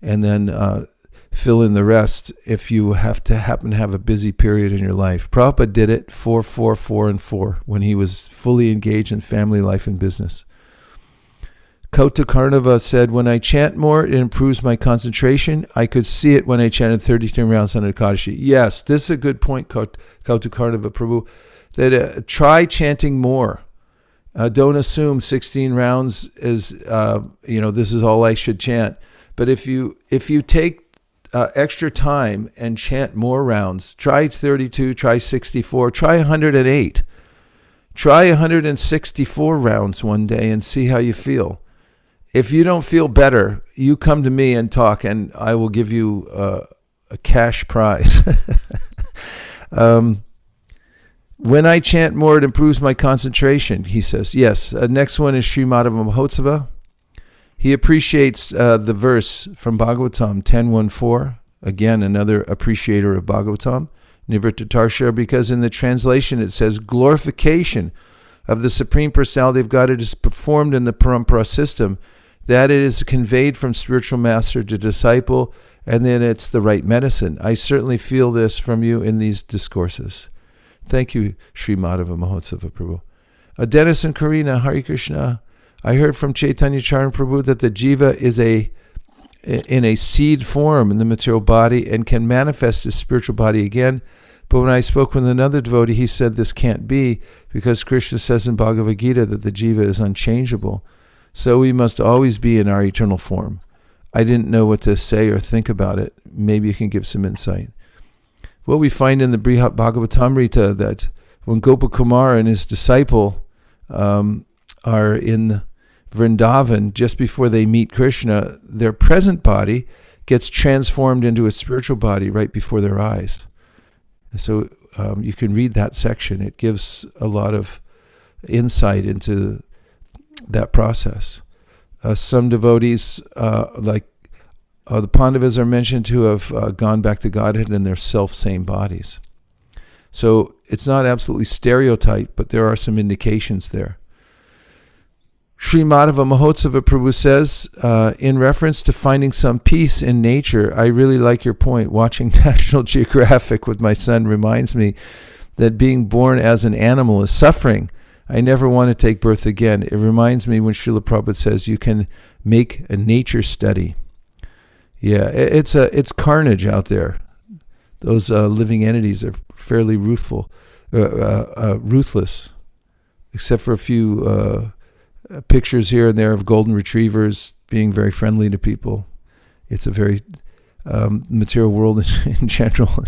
and then fill in the rest if you happen to have a busy period in your life. Prabhupada did it 4, 4, 4, and 4 when he was fully engaged in family life and business. Kauta Karnava said, when I chant more, it improves my concentration. I could see it when I chanted 32 rounds on Ekadashi. Yes, this is a good point, Kauta Karnava Prabhu, that try chanting more. Don't assume 16 rounds is, this is all I should chant. But if you take extra time and chant more rounds, try 32, try 64, try 108. Try 164 rounds one day and see how you feel. if you don't feel better, you come to me and talk, and I will give you a cash prize. When I chant more, it improves my concentration, he says. Yes. Next one is Śrī Mahotsava. He appreciates the verse from Bhagavatam 10.1.4. Again, another appreciator of Bhagavatam, Nivrittatarsha, because in the translation it says, glorification of the Supreme Personality of Godhead is performed in the Parampara system, that it is conveyed from spiritual master to disciple, and then it's the right medicine. I certainly feel this from you in these discourses. Thank you, Śrī Mahotsava Prabhu. Dennis and Karina, Hare Krishna. I heard from Caitanya-Caritāmṛta Prabhu that the jiva is in a seed form in the material body and can manifest as spiritual body again. But when I spoke with another devotee, he said this can't be because Krishna says in Bhagavad Gita that the jiva is unchangeable. So we must always be in our eternal form. I didn't know what to say or think about it. Maybe you can give some insight. Well, we find in the Brihat Bhagavatamrita that when Gopakumar and his disciple are in Vrindavan, just before they meet Krishna, their present body gets transformed into a spiritual body right before their eyes. So you can read that section. It gives a lot of insight into that process. Some devotees, like the Pandavas, are mentioned to have gone back to Godhead in their self-same bodies. So it's not absolutely stereotyped, but there are some indications there. Śrī Mahotsava Prabhu says, in reference to finding some peace in nature, I really like your point. Watching National Geographic with my son reminds me that being born as an animal is suffering. I never want to take birth again. It reminds me when Srila Prabhupada says you can make a nature study. Yeah, it's carnage out there. Those living entities are fairly ruthless, except for a few pictures here and there of golden retrievers being very friendly to people. It's a very material world in general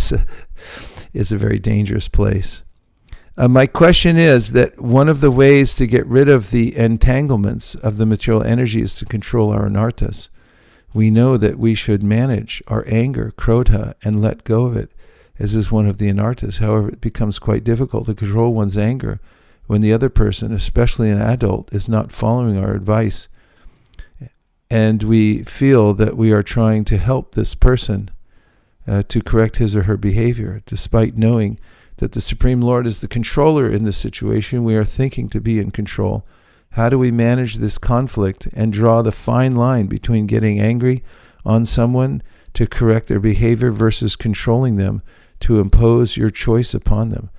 is a very dangerous place. My question is that one of the ways to get rid of the entanglements of the material energy is to control our anarthas. We know that we should manage our anger, krodha, and let go of it, as is one of the anarthas. However, it becomes quite difficult to control one's anger when the other person, especially an adult, is not following our advice. And we feel that we are trying to help this person to correct his or her behavior, despite knowing that the Supreme Lord is the controller in this situation. We are thinking to be in control. How do we manage this conflict and draw the fine line between getting angry on someone to correct their behavior versus controlling them to impose your choice upon them?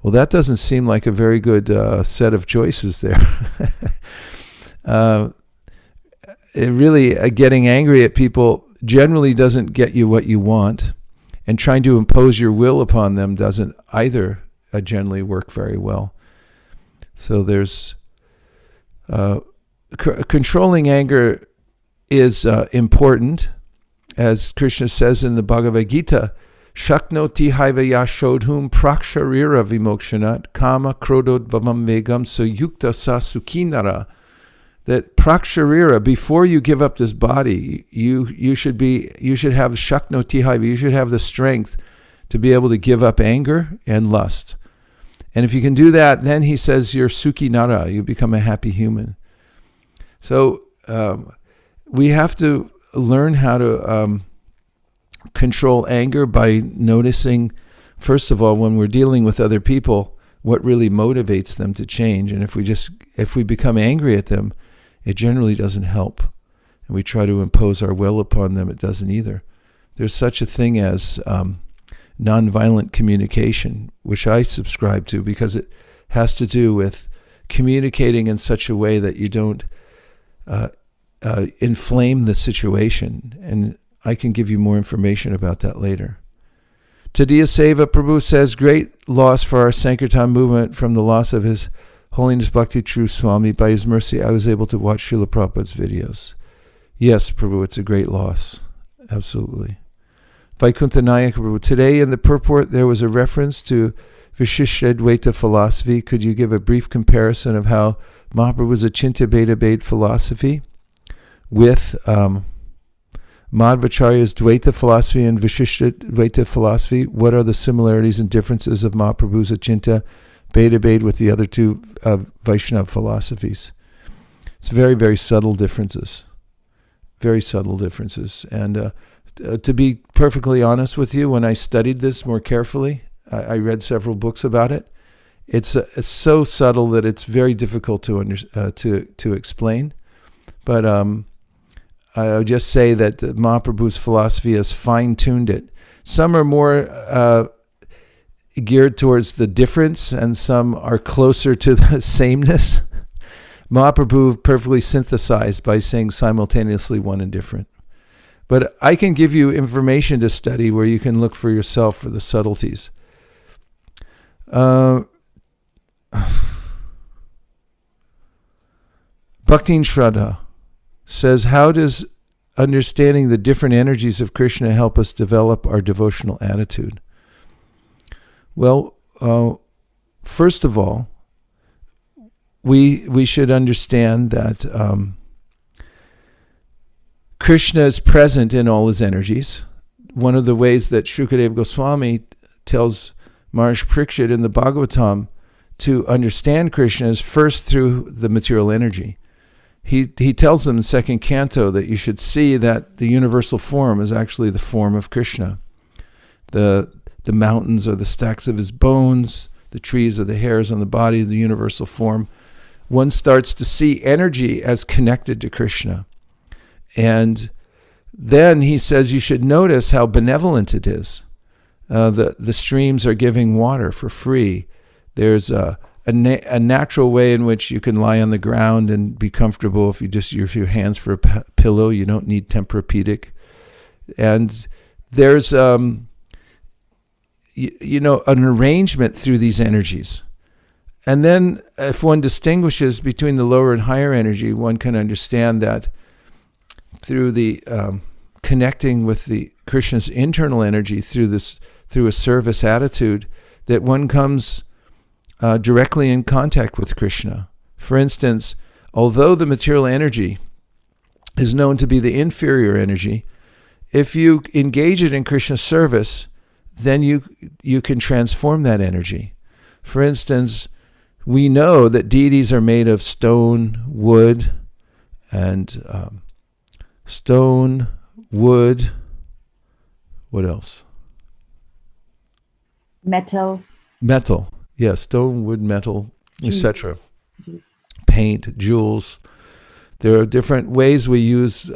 Well, that doesn't seem like a very good set of choices there. Getting angry at people generally doesn't get you what you want, and trying to impose your will upon them doesn't either generally work very well. So there's controlling anger is important, as Krishna says in the Bhagavad Gita, Shaknoti haivaya shodhum praksharira vimokshanat kama krodod bhavam vegam suyukta sasukinara. That praksharira, before you give up this body, you should have shaknoti haiva, you should have the strength to be able to give up anger and lust. And if you can do that, then he says you're sukinara, you become a happy human. So we have to learn how to control anger by noticing, first of all, when we're dealing with other people, what really motivates them to change. And if we become angry at them, it generally doesn't help. And we try to impose our will upon them, it doesn't either. There's such a thing as nonviolent communication, which I subscribe to because it has to do with communicating in such a way that you don't inflame the situation. And I can give you more information about that later. Tadiya Seva Prabhu says, great loss for our Sankirtan movement from the loss of His Holiness Bhakti True Swami. By His mercy, I was able to watch Srila Prabhupada's videos. Yes, Prabhu, it's a great loss. Absolutely. Vaikuntha Nayak Prabhu, today in the purport there was a reference to Vishishtadvaita philosophy. Could you give a brief comparison of how Mahaprabhu's Achintya Bheda philosophy with Madhvacharya's Dvaita philosophy and Vishishta Dvaita philosophy? What are the similarities and differences of Mahaprabhu's Achinta Bheda with the other two Vaishnava philosophies? It's very, very subtle differences. Very subtle differences. And to be perfectly honest with you, when I studied this more carefully, I read several books about it. It's so subtle that it's very difficult to explain. But I would just say that Mahaprabhu's philosophy has fine-tuned it. Some are more geared towards the difference, and some are closer to the sameness. Mahaprabhu perfectly synthesized by saying simultaneously one and different. But I can give you information to study where you can look for yourself for the subtleties. Bhaktin Shraddha says, how does understanding the different energies of Krishna help us develop our devotional attitude? Well, first of all, we should understand that Krishna is present in all his energies. One of the ways that Shukadeva Goswami tells Maharishi Parikshit in the Bhagavatam to understand Krishna is first through the material energy. He tells them in the second canto that you should see that the universal form is actually the form of Krishna. The mountains are the stacks of his bones, the trees are the hairs on the body, the universal form. One starts to see energy as connected to Krishna. And then he says you should notice how benevolent it is. The streams are giving water for free. There's a natural way in which you can lie on the ground and be comfortable if you just use your hands for a pillow. You don't need Tempur-Pedic. And there's an arrangement through these energies. And then if one distinguishes between the lower and higher energy, one can understand that through the connecting with the Krishna's internal energy through a service attitude, that one comes directly in contact with Krishna. For instance, although the material energy is known to be the inferior energy, if you engage it in Krishna's service, then you can transform that energy. For instance, we know that deities are made of stone, wood, and what else? Metal. Metal, yes, stone, wood, metal, etc. Paint, jewels. There are different ways we use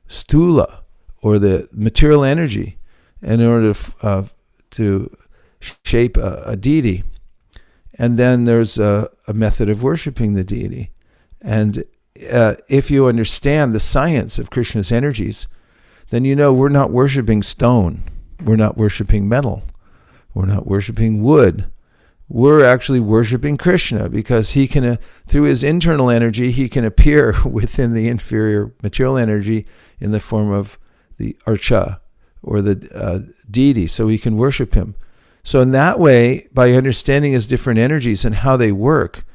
stula, or the material energy, in order to shape a deity. And then there's a method of worshiping the deity. And if you understand the science of Krishna's energies, then you know we're not worshiping stone. We're not worshiping metal. We're not worshiping wood. We're actually worshiping Krishna, because he can, through his internal energy, he can appear within the inferior material energy in the form of the archa, or the deity, so we can worship him. So in that way, by understanding his different energies and how they work,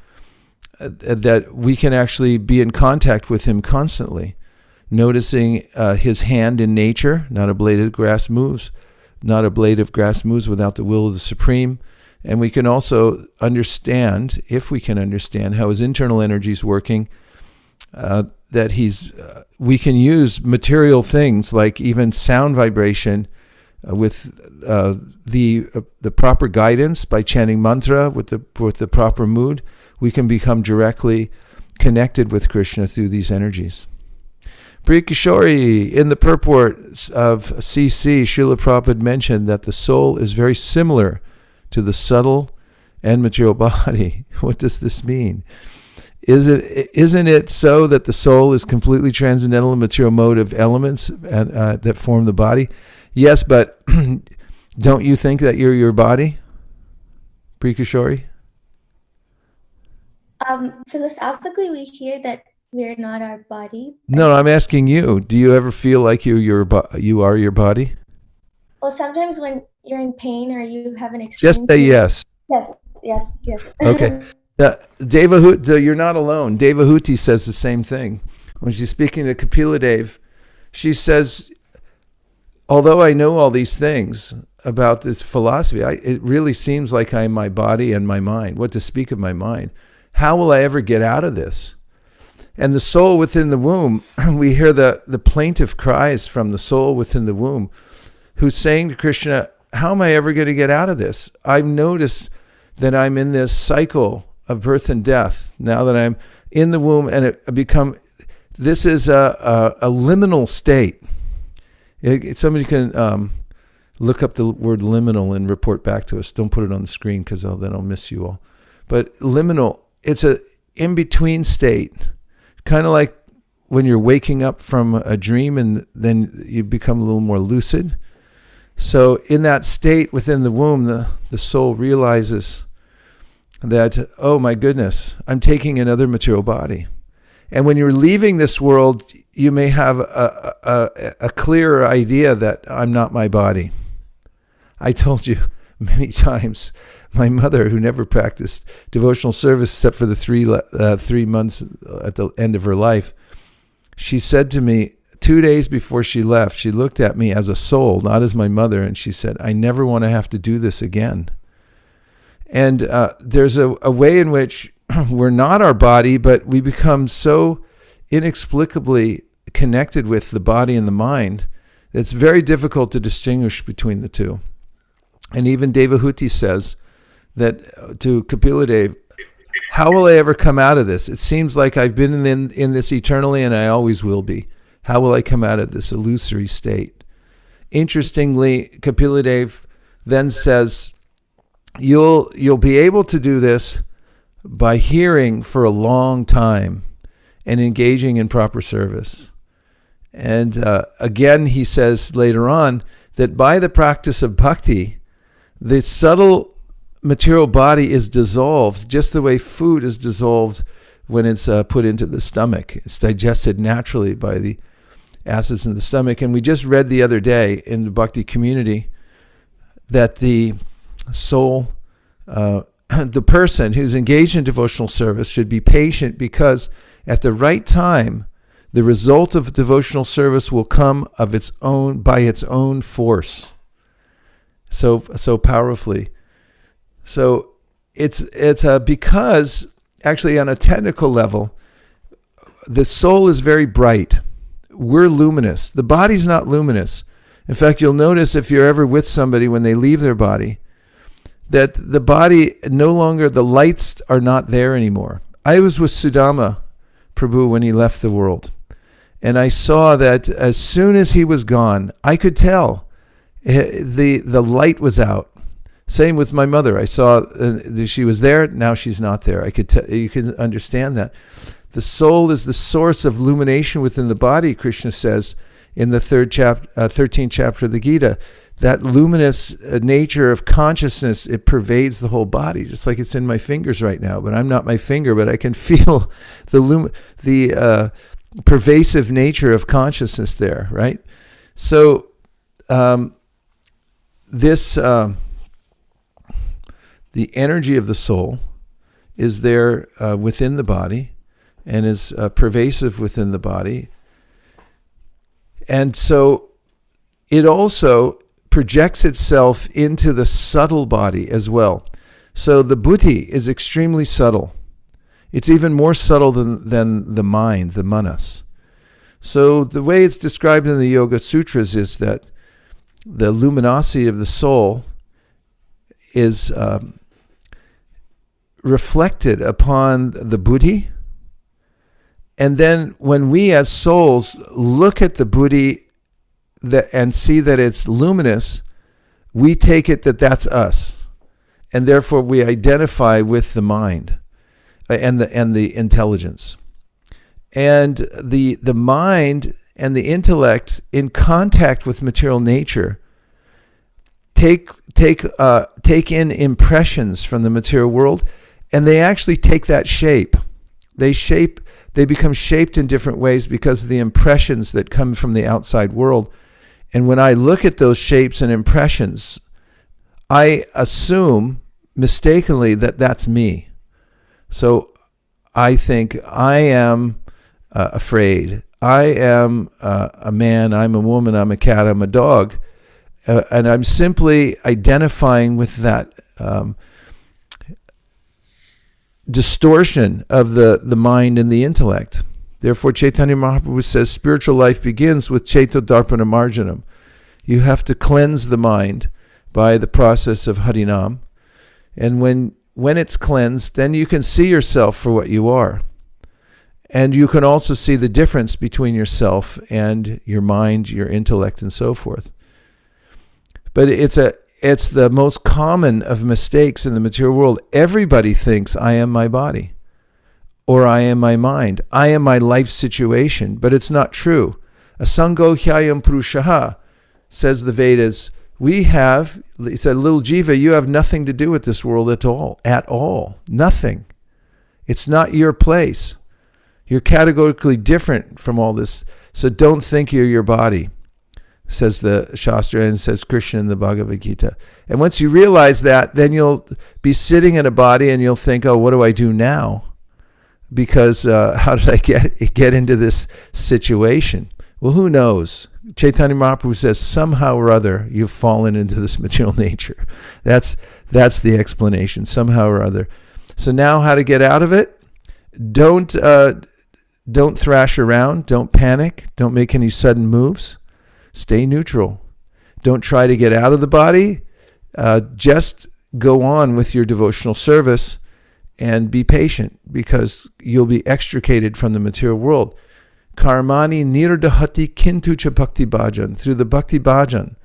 that we can actually be in contact with him constantly, noticing his hand in nature. Not a blade of grass moves without the will of the Supreme. And we can also understand, if we can understand how his internal energy is working, that we can use material things like even sound vibration with the proper guidance by chanting mantra with the proper mood. We can become directly connected with Krishna through these energies. Priya Kishori, in the purport of CC, Srila Prabhupada mentioned that the soul is very similar to the subtle and material body. What does this mean? Isn't it so that the soul is completely transcendental and material mode of elements that form the body? Yes, but don't you think that you're your body, Priya Kishori? Philosophically, we hear that we're not our body. No, I'm asking you. Do you ever feel like you are your body? Well, sometimes when you're in pain or you have an extreme. Just say yes. Yes. Okay. Devahuti, you're not alone. Devahuti says the same thing. when she's speaking to Kapila Dev, she says, although I know all these things about this philosophy, it really seems like I'm my body and my mind. What to speak of my mind? How will I ever get out of this? And the soul within the womb, we hear the plaintive cries from the soul within the womb, who's saying to Krishna, how am I ever going to get out of this? I've noticed that I'm in this cycle of birth and death now that I'm in the womb, and this is a liminal state. Somebody can look up the word liminal and report back to us. Don't put it on the screen because then I'll miss you all. But liminal, it's a in-between state, kind of like when you're waking up from a dream and then you become a little more lucid. So in that state within the womb, the soul realizes that, oh my goodness, I'm taking another material body. And when you're leaving this world, you may have a clearer idea that I'm not my body. I told you many times, my mother, who never practiced devotional service except for the 3 months at the end of her life, she said to me 2 days before she left, she looked at me as a soul, not as my mother, and she said, I never want to have to do this again. And there's a way in which we're not our body, but we become so inexplicably connected with the body and the mind that it's very difficult to distinguish between the two. And even Devahuti says that to Kapila Dev, how will I ever come out of this? It seems like I've been in this eternally and I always will be. How will I come out of this illusory state? Interestingly, Kapila Dev then says, you'll be able to do this by hearing for a long time and engaging in proper service. And again, he says later on that by the practice of bhakti, the subtle material body is dissolved just the way food is dissolved when it's put into the stomach. It's digested naturally by the acids in the stomach. And we just read the other day in the bhakti community that the soul, the person who's engaged in devotional service should be patient, because at the right time, the result of devotional service will come of its own, by its own force, so powerfully. So it's because actually on a technical level, the soul is very bright. We're luminous. The body's not luminous. In fact, you'll notice if you're ever with somebody when they leave their body, that the body no longer, the lights are not there anymore. I was with Sudama Prabhu when he left the world, and I saw that as soon as he was gone, I could tell the light was out. Same with my mother. I saw she was there, now she's not there. I could tell, you can understand that. The soul is the source of illumination within the body, Krishna says in the 13th chapter of the Gita. That luminous nature of consciousness, it pervades the whole body, just like it's in my fingers right now. But I'm not my finger, but I can feel the pervasive nature of consciousness there, right? So the energy of the soul is there within the body and is pervasive within the body. And so it also projects itself into the subtle body as well. So the buddhi is extremely subtle. It's even more subtle than the mind, the manas. So the way it's described in the Yoga Sutras is that the luminosity of the soul is reflected upon the buddhi. And then when we as souls look at the buddhi and see that it's luminous, we take it that that's us. And therefore we identify with the mind and the intelligence. And the mind and the intellect in contact with material nature take in impressions from the material world, and they actually take that shape. They become shaped in different ways because of the impressions that come from the outside world. And when I look at those shapes and impressions, I assume mistakenly that that's me. So I think I am afraid. I am a man, I'm a woman, I'm a cat, I'm a dog. And I'm simply identifying with that distortion of the mind and the intellect. Therefore, Chaitanya Mahaprabhu says spiritual life begins with Chaito Darpana Marjanam. You have to cleanse the mind by the process of Harinam. And when it's cleansed, then you can see yourself for what you are. And you can also see the difference between yourself and your mind, your intellect, and so forth. But it's the most common of mistakes in the material world. Everybody thinks I am my body, or I am my mind, I am my life situation, but it's not true. Asango hyayam purushaha, says the Vedas. He said, little jiva, you have nothing to do with this world at all, nothing. It's not your place. You're categorically different from all this, so don't think you're your body, says the Shastra, and says Krishna in the Bhagavad Gita. And once you realize that, then you'll be sitting in a body and you'll think, oh, what do I do now? Because how did I get into this situation? Well, who knows? Chaitanya Mahaprabhu says somehow or other you've fallen into this material nature. That's the explanation, somehow or other. So now how to get out of it? Don't thrash around, don't panic, don't make any sudden moves. Stay neutral. Don't try to get out of the body. Just go on with your devotional service and be patient, because you'll be extricated from the material world. Karmani nirdahati kintucha bhakti bhajan. Through the bhakti bhajan,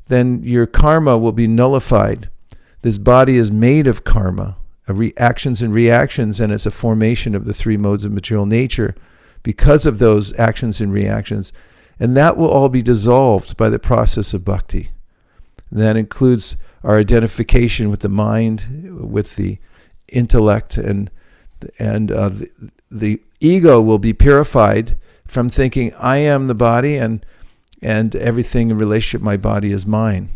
then your karma will be nullified. This body is made of karma, of actions and reactions, and it's a formation of the three modes of material nature because of those actions and reactions. And that will all be dissolved by the process of bhakti. And that includes our identification with the mind, with the intellect, and the ego will be purified from thinking I am the body and everything in relationship to my body is mine.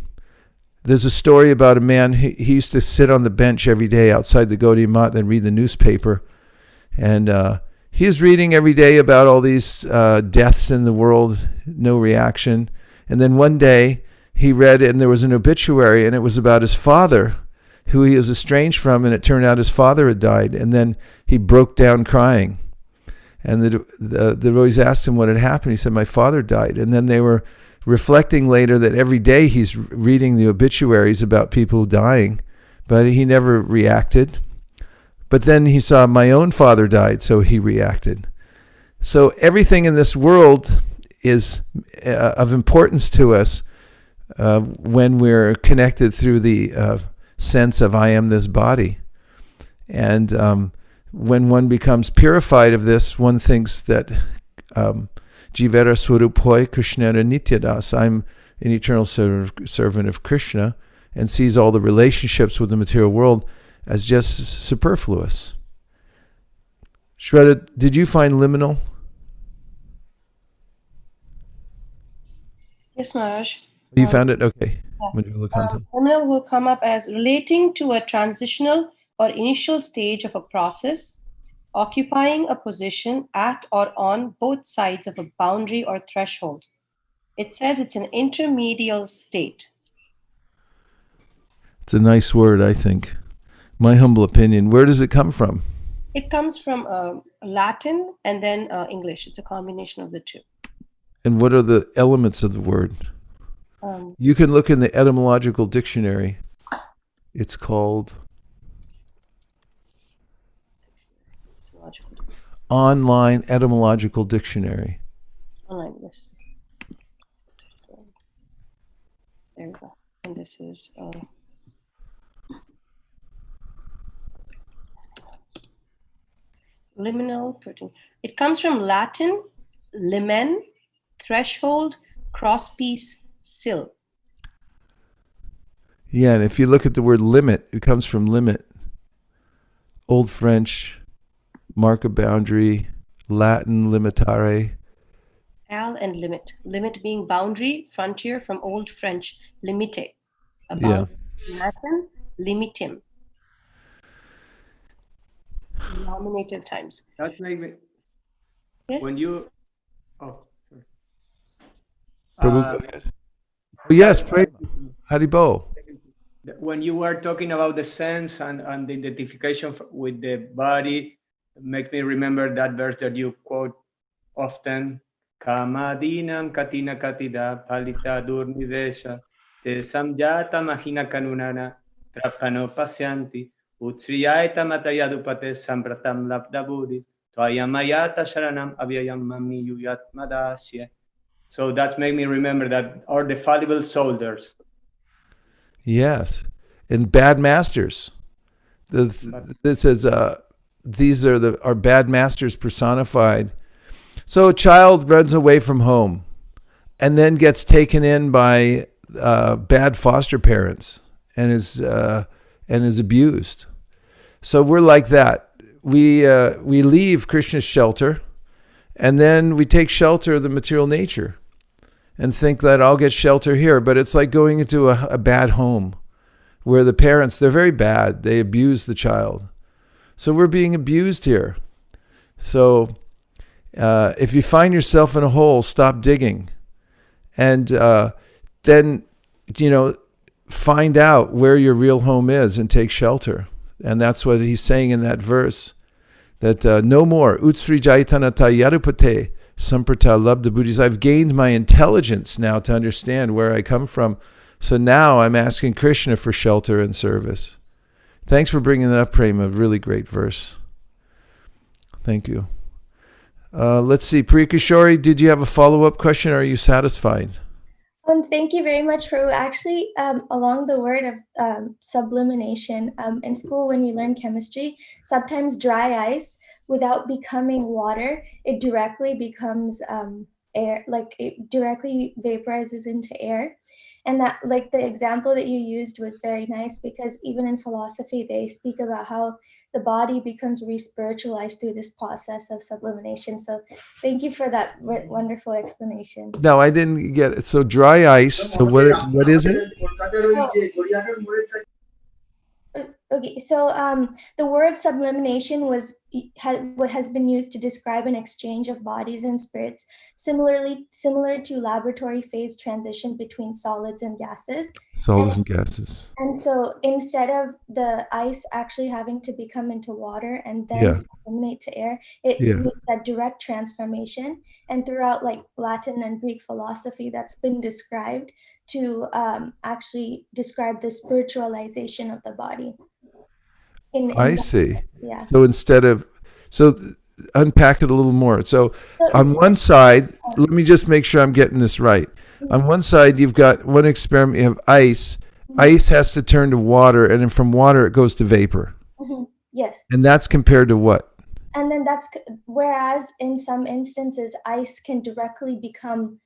There's a story about a man, he used to sit on the bench every day outside the Gaudiya Math and read the newspaper. And he was reading every day about all these deaths in the world, no reaction. And then one day he read, and there was an obituary, and it was about his father, who he was estranged from, and it turned out his father had died. And then he broke down crying. And the devotees asked him what had happened. He said, my father died. And then they were reflecting later that every day he's reading the obituaries about people dying, but he never reacted. But then he saw my own father died, so he reacted. So everything in this world is of importance to us when we're connected through the sense of I am this body. And when one becomes purified of this, one thinks that Jivera Swarupoy Krishnera Nityadas, I'm an eternal servant of Krishna, and sees all the relationships with the material world as just superfluous. Shraddha, did you find liminal? Yes, Maharaj. You found it? Okay. Yeah. Liminal will come up as relating to a transitional or initial stage of a process, occupying a position at or on both sides of a boundary or threshold. It says it's an intermediate state. It's a nice word, I think. My humble opinion. Where does it come from? It comes from Latin and then English. It's a combination of the two. And what are the elements of the word? You can look in the etymological dictionary. It's called Online Etymological Dictionary. Online, yes. There we go. And this is liminal protein. It comes from Latin, limen, threshold, crosspiece, sill. Yeah, and if you look at the word limit, it comes from limit. Old French, mark a boundary, Latin, limitare. Al and limit. Limit being boundary, frontier, from Old French, limite. Yeah. Latin, limitim. Nominative times. Chris? when you, oh, sorry. Prabhu, go ahead. Oh, yes, pray. Haribo. When you were talking about the sense and the identification with the body, make me remember that verse that you quote often. Kamadinam katina katida palita durnivesha te samjata mahina kanunana trapano pasyanti utriyaita matayadupate sampratam labdabudis tvayamayata sharanam avyayam mami yuyat madasya. So that's made me remember that are the fallible soldiers. Yes, and bad masters. This says these are our bad masters personified. So a child runs away from home, and then gets taken in by bad foster parents and is abused. So we're like that. We leave Krishna's shelter, and then we take shelter of the material nature, and think that I'll get shelter here. But it's like going into a bad home where the parents, they're very bad. They abuse the child. So we're being abused here. So if you find yourself in a hole, stop digging. And then, find out where your real home is and take shelter. And that's what he's saying in that verse, that no more. Śrī Caitanya-Caritāmṛta Samprata Labdha Buddhis. I've gained my intelligence now to understand where I come from. So now I'm asking Krishna for shelter and service. Thanks for bringing that up, Prema. Really great verse. Thank you. Let's see. Priya Kishori, did you have a follow-up question, or are you satisfied? Thank you very much, Prabhu. Actually, along the word of sublimation, in school when we learn chemistry, sometimes dry ice, without becoming water, it directly becomes air, like it directly vaporizes into air. And that, like the example that you used was very nice, because even in philosophy, they speak about how the body becomes re-spiritualized through this process of sublimation. So thank you for that wonderful explanation. No, I didn't get it. So dry ice, so what is it? Okay, so the word sublimation has been used to describe an exchange of bodies and spirits, similar to laboratory phase transition between solids and gases. Solids and gases. And so instead of the ice actually having to become into water and then sublimate to air, it makes that direct transformation. And throughout like Latin and Greek philosophy, that's been described to actually describe the spiritualization of the body. I see. Yeah. So unpack it a little more. So on one side, let me just make sure I'm getting this right. On one side, you've got one experiment, you have ice. Ice has to turn to water, and then from water, it goes to vapor. Yes. And that's compared to what? And then whereas in some instances, ice can directly turn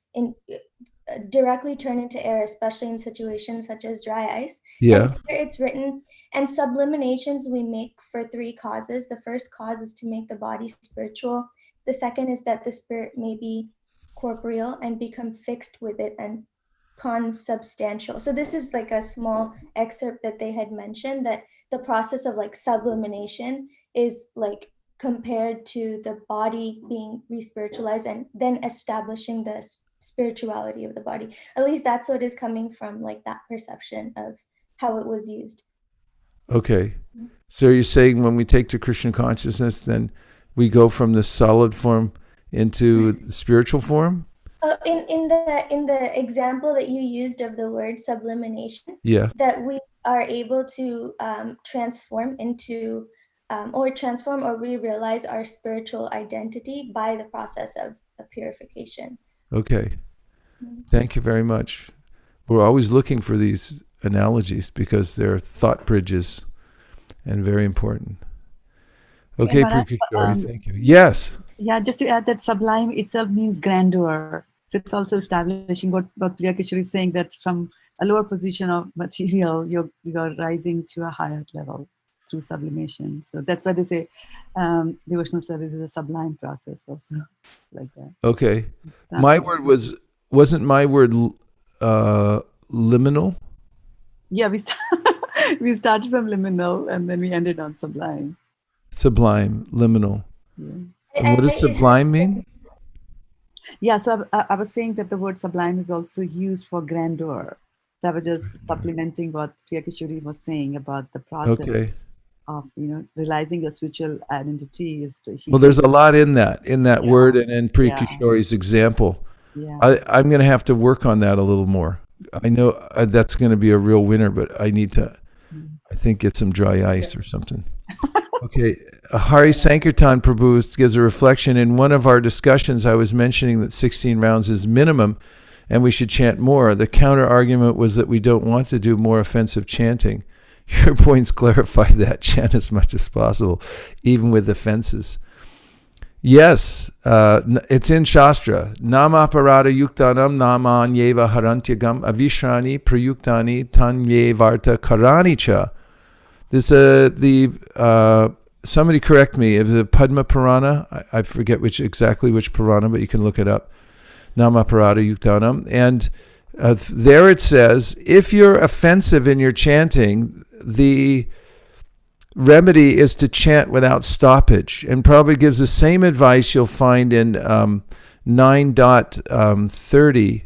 into air, especially in situations such as dry ice. Yeah. And it's written, and subliminations we make for 3 causes. The first cause is to make the body spiritual. The second is that the spirit may be corporeal and become fixed with it and consubstantial. So this is like a small excerpt that they had mentioned, that the process of like sublimation is like compared to the body being re-spiritualized and then establishing the spirituality of the body. At least that's what is coming from, like that perception of how it was used. Okay. So you're saying when we take to Krishna consciousness, then we go from the solid form into the spiritual form? In the example that you used of the word sublimation, that we are able to transform or re-realize our spiritual identity by the process of purification. Okay. Thank you very much. We're always looking for these analogies because they're thought bridges and very important. Okay, Prikishori, thank you. Yes. Yeah, just to add that sublime itself means grandeur. So it's also establishing what Priya Kishore is saying, that from a lower position of material, you're rising to a higher level through sublimation. So that's why they say devotional service is a sublime process also, like that. Okay. My word wasn't my word liminal? Yeah, we started from liminal and then we ended on sublime. Sublime, liminal. Yeah. And what does sublime mean? Yeah, so I was saying that the word sublime is also used for grandeur. So I was just supplementing what Priya Kishori was saying about the process Okay. of, realizing your spiritual identity is Well, there's a lot in that Yeah. word and in Priya Yeah. Kishori's example. Yeah. I'm going to have to work on that a little more. I know that's going to be a real winner, but I need to, I think, get some dry ice or something. Okay. Hari Sankirtan Prabhu gives a reflection. In one of our discussions, I was mentioning that 16 rounds is minimum and we should chant more. The counter argument was that we don't want to do more offensive chanting. Your points clarify that. Chant as much as possible, even with offenses. Yes, it's in Shastra. Nama parada yuktanam namanyeva harantyagam avishrani prayuktani tanyevarta karanicha. This somebody correct me. Is it Padma Purana? I forget exactly which Purana, but you can look it up. Nama parada yuktanam, and there it says, if you're offensive in your chanting, the remedy is to chant without stoppage, and probably gives the same advice you'll find in 9.30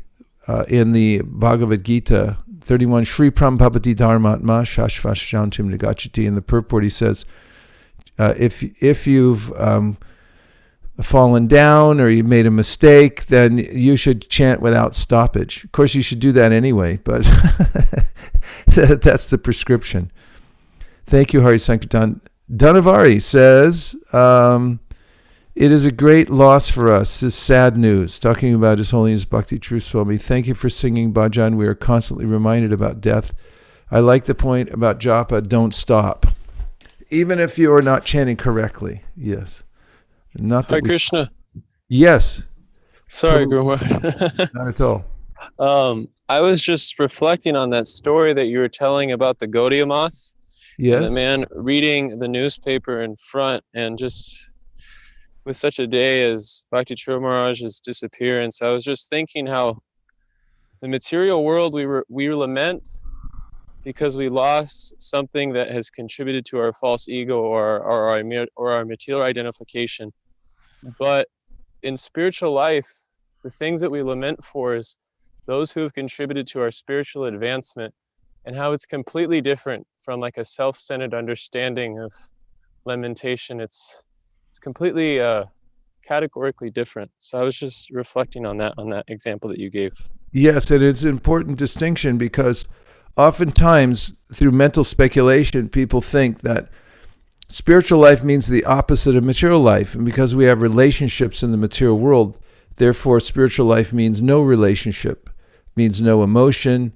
in the Bhagavad Gita 31. Shri Prambhavati Dharmatma Shashvashantim Nagachati. In the purport, he says, if you've fallen down or you made a mistake, then you should chant without stoppage. Of course, you should do that anyway, but that's the prescription. Thank you, Hari Sankirtan. Dhanavari says, it is a great loss for us. This is sad news. Talking about His Holiness Bhakti True Swami. Thank you for singing bhajan. We are constantly reminded about death. I like the point about japa, don't stop. Even if you are not chanting correctly. Yes. Not that Hare Krishna. Yes. Sorry, Guru. Not at all. I was just reflecting on that story that you were telling about the Gaudiya moth. Yes. And the man reading the newspaper in front, and just with such a day as Bhakti True Maharaj's disappearance, I was just thinking how the material world we lament because we lost something that has contributed to our false ego or our material identification. But in spiritual life, the things that we lament for is those who have contributed to our spiritual advancement, and how it's completely different from like a self-centered understanding of lamentation. It's completely categorically different. So I was just reflecting on that example that you gave. Yes, and it's an important distinction because oftentimes through mental speculation, people think that spiritual life means the opposite of material life. And because we have relationships in the material world, therefore spiritual life means no relationship, means no emotion.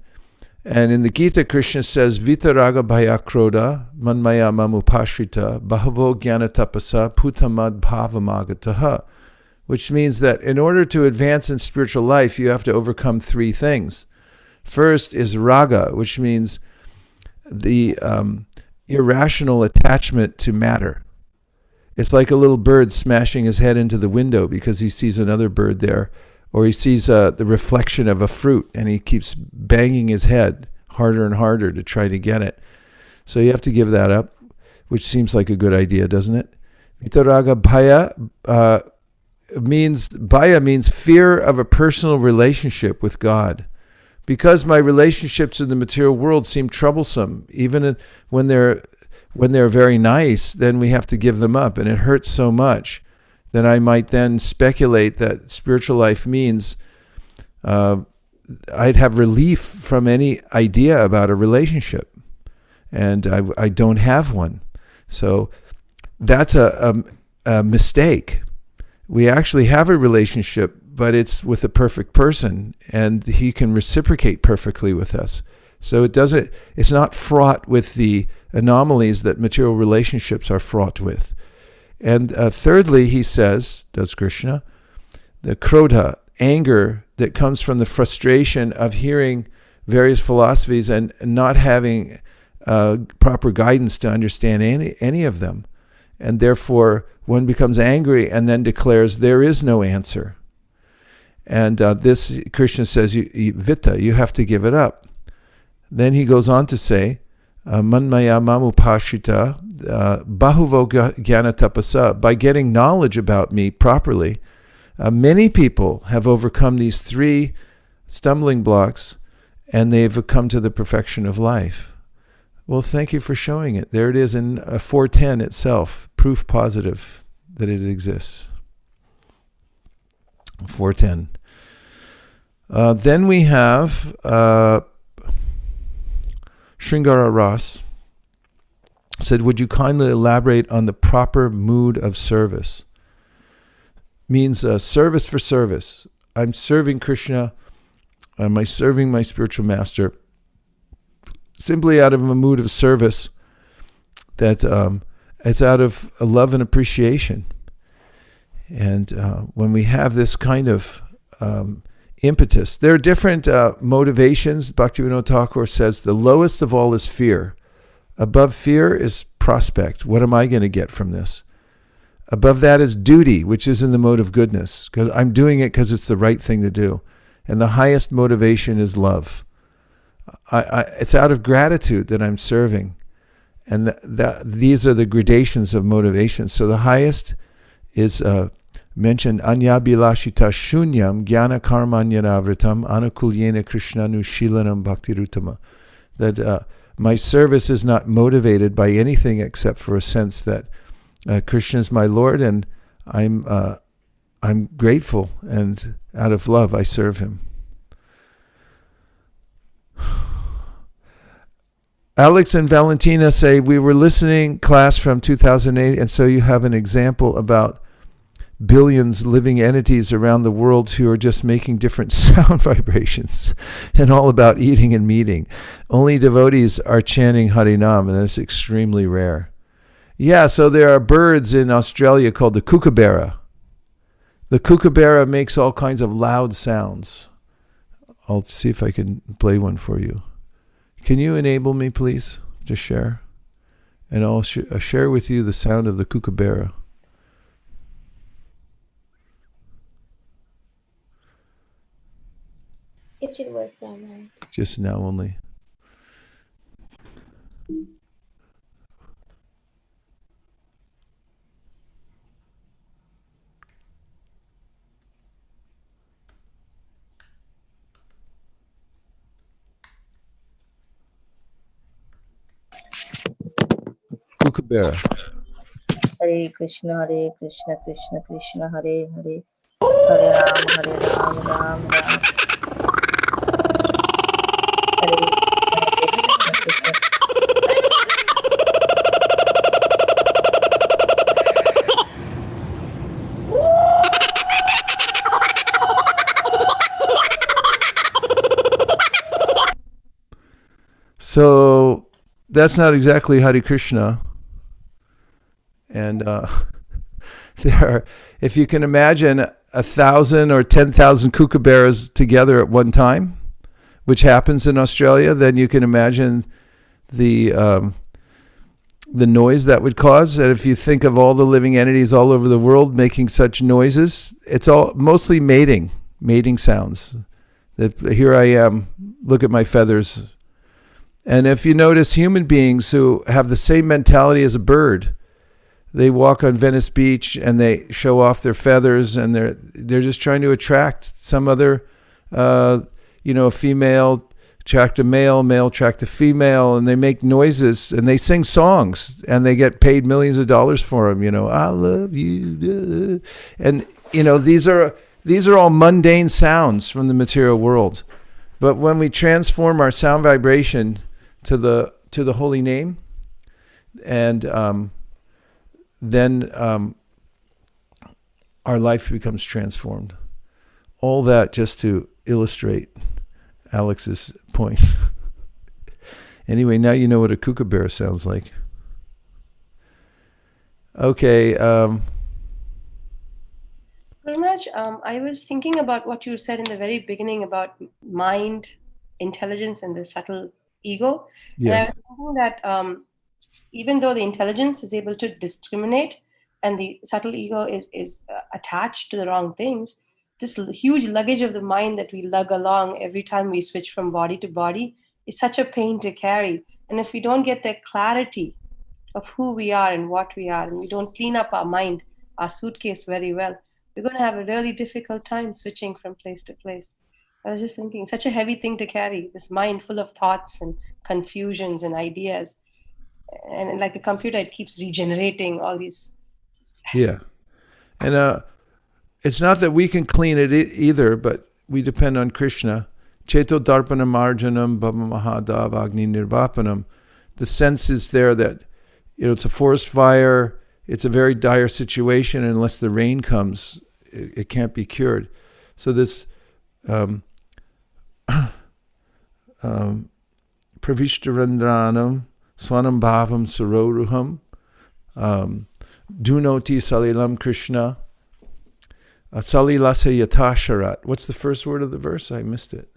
And in the Gita, Krishna says, Vitaraga bhaya krodha manmaya mamupashrita bahavo jnana tapasa putamad bhavamagataha, which means that in order to advance in spiritual life, you have to overcome three things. First is raga, which means the irrational attachment to matter. It's like a little bird smashing his head into the window because he sees another bird there, or he sees the reflection of a fruit and he keeps banging his head harder and harder to try to get it. So you have to give that up, which seems like a good idea, doesn't it? Vitaraga bhaya means fear of a personal relationship with God. Because my relationships in the material world seem troublesome, even when they're very nice, then we have to give them up, and it hurts so much that I might then speculate that spiritual life means I'd have relief from any idea about a relationship, and I don't have one. So that's a mistake. We actually have a relationship, but it's with a perfect person, and he can reciprocate perfectly with us. So it's not fraught with the anomalies that material relationships are fraught with. And thirdly, he says, does Krishna, the krodha, anger that comes from the frustration of hearing various philosophies and not having proper guidance to understand any of them. And therefore, one becomes angry and then declares there is no answer. And this, Krishna says, Vita, you have to give it up. Then he goes on to say, Manmaya mamupashrita bahuvo jnana tapasa, by getting knowledge about me properly, Many people have overcome these 3 stumbling blocks, and they've come to the perfection of life. Well, thank you for showing it. There it is in 410 itself, proof positive that it exists. 410. Then we have Sringara Ras said, would you kindly elaborate on the proper mood of service? Means service for service. I'm serving Krishna. Am I serving my spiritual master? Simply out of a mood of service that it's out of a love and appreciation. And when we have this kind of impetus, there are different motivations. Bhaktivinoda Thakur says the lowest of all is fear. Above fear is prospect. What am I going to get from this? Above that is duty, which is in the mode of goodness, because I'm doing it because it's the right thing to do. And the highest motivation is love. It's out of gratitude that I'm serving. And these are the gradations of motivation. So the highest is mentioned, Anyabhilashita shunyam jnana karmanyavritam anukulyena krishnanu shilanam bhaktirutama. That my service is not motivated by anything except for a sense that Krishna is my Lord, and I'm grateful, and out of love I serve him. Alex and Valentina say, we were listening class from 2008, and so you have an example about billions living entities around the world who are just making different sound vibrations, and all about eating and meeting. Only devotees are chanting Harinam, and that's extremely rare. Yeah, so there are birds in Australia called the kookaburra. The kookaburra makes all kinds of loud sounds. I'll see if I can play one for you. Can you enable me, please, to share? And I'll share with you the sound of the kookaburra. It should work now, right? Just now only. Kookaburra. Hare Krishna, Krishna Krishna, Hare Hare, Hare Ram, Ram Ram. Hare Krishna. So that's not exactly Hare Krishna. And there are, if you can imagine 1,000 or 10,000 kookaburras together at one time, which happens in Australia, then you can imagine the noise that would cause. And if you think of all the living entities all over the world making such noises, it's all mostly mating sounds. That here I am, look at my feathers. And if you notice human beings who have the same mentality as a bird, they walk on Venice Beach and they show off their feathers, and they're just trying to attract some other, a female attract a male, male attract a female, and they make noises and they sing songs and they get paid millions of dollars for them. I love you, and these are all mundane sounds from the material world. But when we transform our sound vibration to the holy name, and then our life becomes transformed. All that just to illustrate Alex's point. Anyway, now you know what a kookaburra sounds like. Okay. Maharaj, I was thinking about what you said in the very beginning about mind, intelligence, and the subtle ego. Yes. And I was thinking that even though the intelligence is able to discriminate and the subtle ego is attached to the wrong things, this huge luggage of the mind that we lug along every time we switch from body to body is such a pain to carry. And if we don't get the clarity of who we are and what we are, and we don't clean up our mind, our suitcase very well, we're going to have a really difficult time switching from place to place. I was just thinking, such a heavy thing to carry, this mind full of thoughts and confusions and ideas. And like a computer, it keeps regenerating all these. Yeah. And it's not that we can clean it either, but we depend on Krishna. Cheto darpana marjanam bhava mahadav agni nirvapanam. The sense is there that, it's a forest fire, it's a very dire situation, and unless the rain comes, it can't be cured. So this pravishtarandranam swanam bhavam saroruham dunoti salilam Krishna salilasa yatasharat. What's the first word of the verse? I missed it.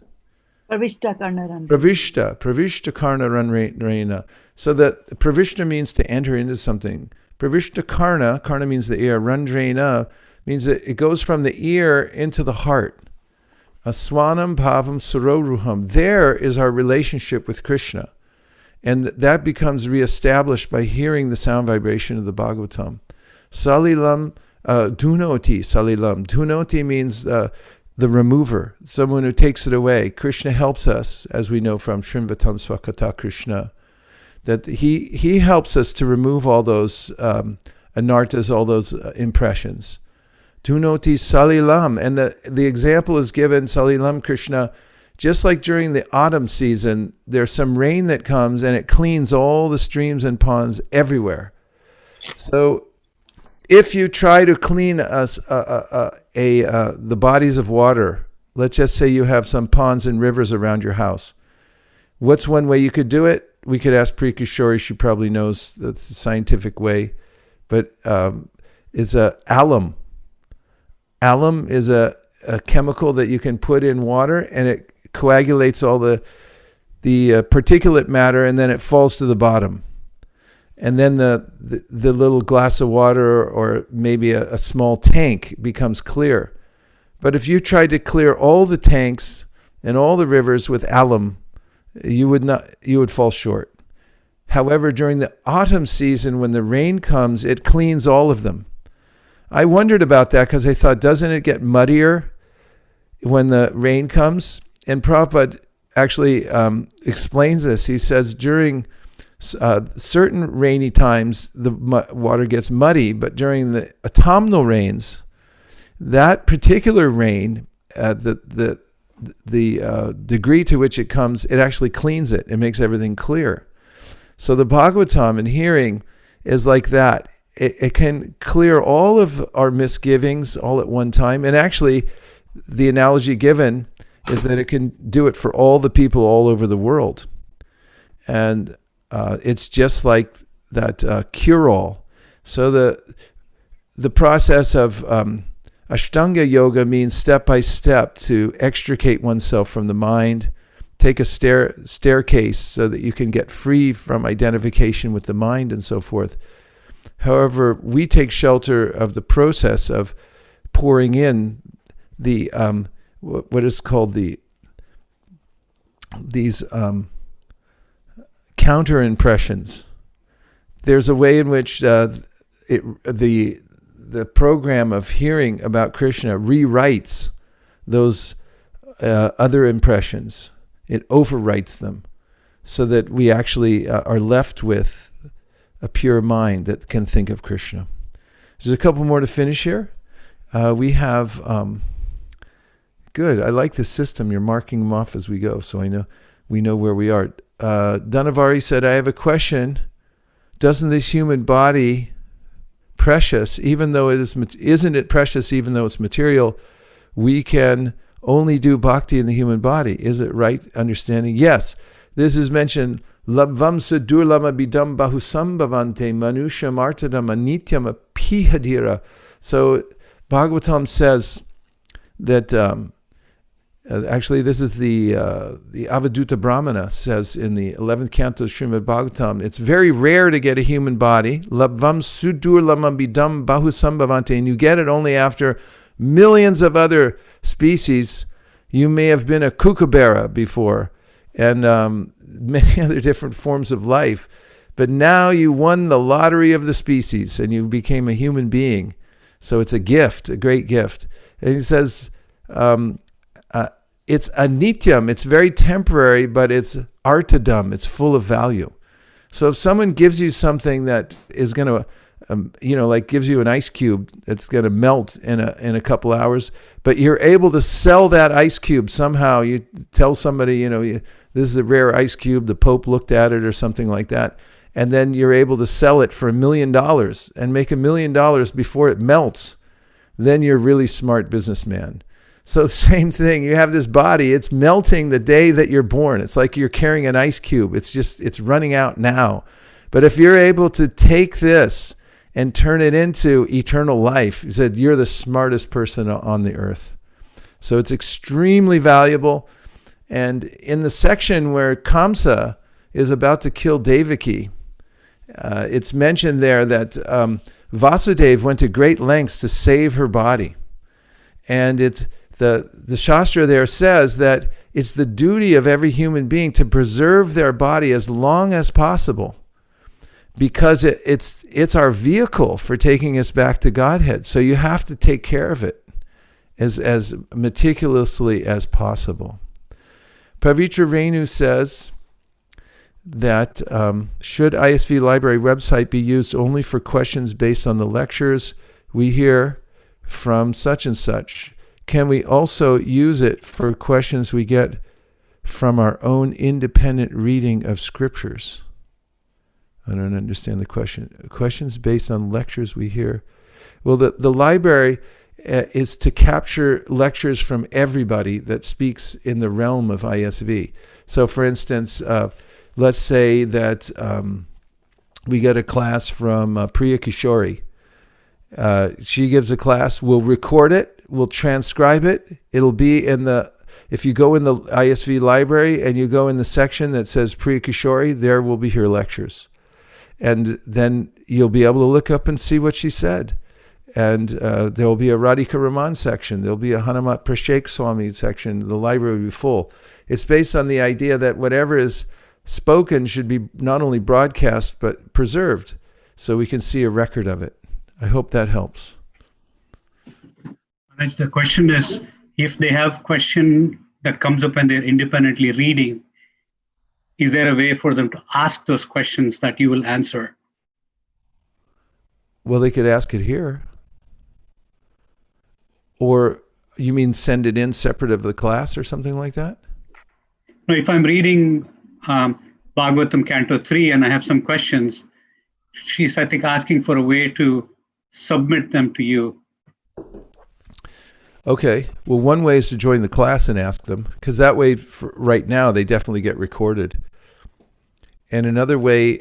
Pravishta karna ran. Pravishta karna ranrena. So that pravishta means to enter into something. Pravishta karna means the ear. Ranrena means that it goes from the ear into the heart. Aswanam bhavam saroruham. There is our relationship with Krishna. And that becomes reestablished by hearing the sound vibration of the Bhagavatam. Salilam, dunoti salilam. Dunoti means the remover, someone who takes it away. Krishna helps us, as we know from Shrimvatam Swakata Krishna, that he helps us to remove all those anartas, all those impressions. Dunoti salilam. And the example is given, salilam Krishna, just like during the autumn season, there's some rain that comes and it cleans all the streams and ponds everywhere. So if you try to clean the bodies of water, let's just say you have some ponds and rivers around your house. What's one way you could do it? We could ask Priya Kishori, she probably knows the scientific way, but it's alum. Alum is a chemical that you can put in water, and it coagulates all the particulate matter, and then it falls to the bottom. And then the little glass of water or maybe a small tank becomes clear. But if you tried to clear all the tanks and all the rivers with alum, you would fall short. However, during the autumn season, when the rain comes, it cleans all of them. I wondered about that because I thought, doesn't it get muddier when the rain comes? And Prabhupada actually explains this. He says during certain rainy times, the water gets muddy, but during the autumnal rains, that particular rain, the degree to which it comes, it actually cleans it. It makes everything clear. So the Bhagavatam and hearing is like that. It can clear all of our misgivings all at one time. And actually, the analogy given is that it can do it for all the people all over the world. And it's just like that cure-all. So the process of Ashtanga Yoga means step by step to extricate oneself from the mind, take a staircase so that you can get free from identification with the mind and so forth. However, we take shelter of the process of pouring in the what is called these counter impressions. There's a way in which the program of hearing about Krishna rewrites those other impressions. It overwrites them so that we actually are left with a pure mind that can think of Krishna. There's a couple more to finish here. We have, good, I like this system. You're marking them off as we go, so we know where we are. Dhanavari said, I have a question. Doesn't this human body precious, even though isn't it precious even though it's material? We can only do bhakti in the human body. Is it right understanding? Yes. This is mentioned, Labvam sadurlama bidam bahusambhavante manusham artadam anityam apihadira. So Bhagavatam says that, actually this is the Avaduta Brahmana says in the 11th canto of Srimad Bhagavatam, it's very rare to get a human body. Labvam sudurlama bidam bahusambhavante, and you get it only after millions of other species. You may have been a kookaburra before, and many other different forms of life. But now you won the lottery of the species and you became a human being. So it's a gift, a great gift. And he says, it's anityam, it's very temporary, but it's artadam, it's full of value. So if someone gives you something that is going to, like gives you an ice cube that's going to melt in a couple hours, but you're able to sell that ice cube somehow. You tell somebody, this is a rare ice cube, the Pope looked at it or something like that, and then you're able to sell it for $1 million and make $1 million before it melts, then you're a really smart businessman. So same thing, you have this body, it's melting the day that you're born. It's like you're carrying an ice cube. It's running out now. But if you're able to take this and turn it into eternal life, he said, you're the smartest person on the earth. So it's extremely valuable. And in the section where Kamsa is about to kill Devaki, it's mentioned there that Vasudeva went to great lengths to save her body. And the Shastra there says that it's the duty of every human being to preserve their body as long as possible, because it's our vehicle for taking us back to Godhead. So you have to take care of it as meticulously as possible. Pavitra Renu says that should ISV Library website be used only for questions based on the lectures we hear from such and such? Can we also use it for questions we get from our own independent reading of scriptures? I don't understand the question. Questions based on lectures we hear. Well, the library is to capture lectures from everybody that speaks in the realm of ISV. So, for instance, let's say that we get a class from Priya Kishori. She gives a class, we'll record it, we'll transcribe it. It'll be if you go in the ISV library and you go in the section that says Priya Kishori, there will be her lectures. And then you'll be able to look up and see what she said. And there will be a Radhika Raman section. There'll be a Hanumat Prashek Swami section. The library will be full. It's based on the idea that whatever is spoken should be not only broadcast, but preserved, so we can see a record of it. I hope that helps. The question is, if they have question that comes up and they're independently reading, is there a way for them to ask those questions that you will answer? Well, they could ask it here. Or you mean send it in separate of the class or something like that? No, if I'm reading Bhagavatam Canto 3 and I have some questions, she's, I think, asking for a way to submit them to you. Okay. Well, one way is to join the class and ask them, because that way, right now, they definitely get recorded. And another way,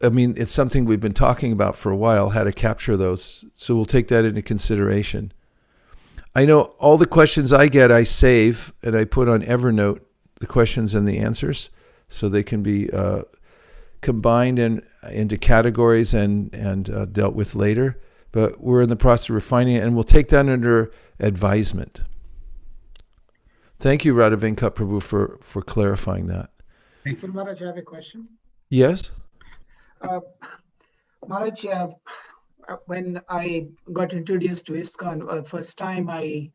it's something we've been talking about for a while, how to capture those. So we'll take that into consideration. I know all the questions I get, I save, and I put on Evernote the questions and the answers, so they can be combined into categories and dealt with later. But we're in the process of refining it, and we'll take that under advisement. Thank you, Radha Venkat Prabhu, for clarifying that. Thank you. Maharaj, I have a question. Yes? Maharaj, when I got introduced to ISKCON, first time I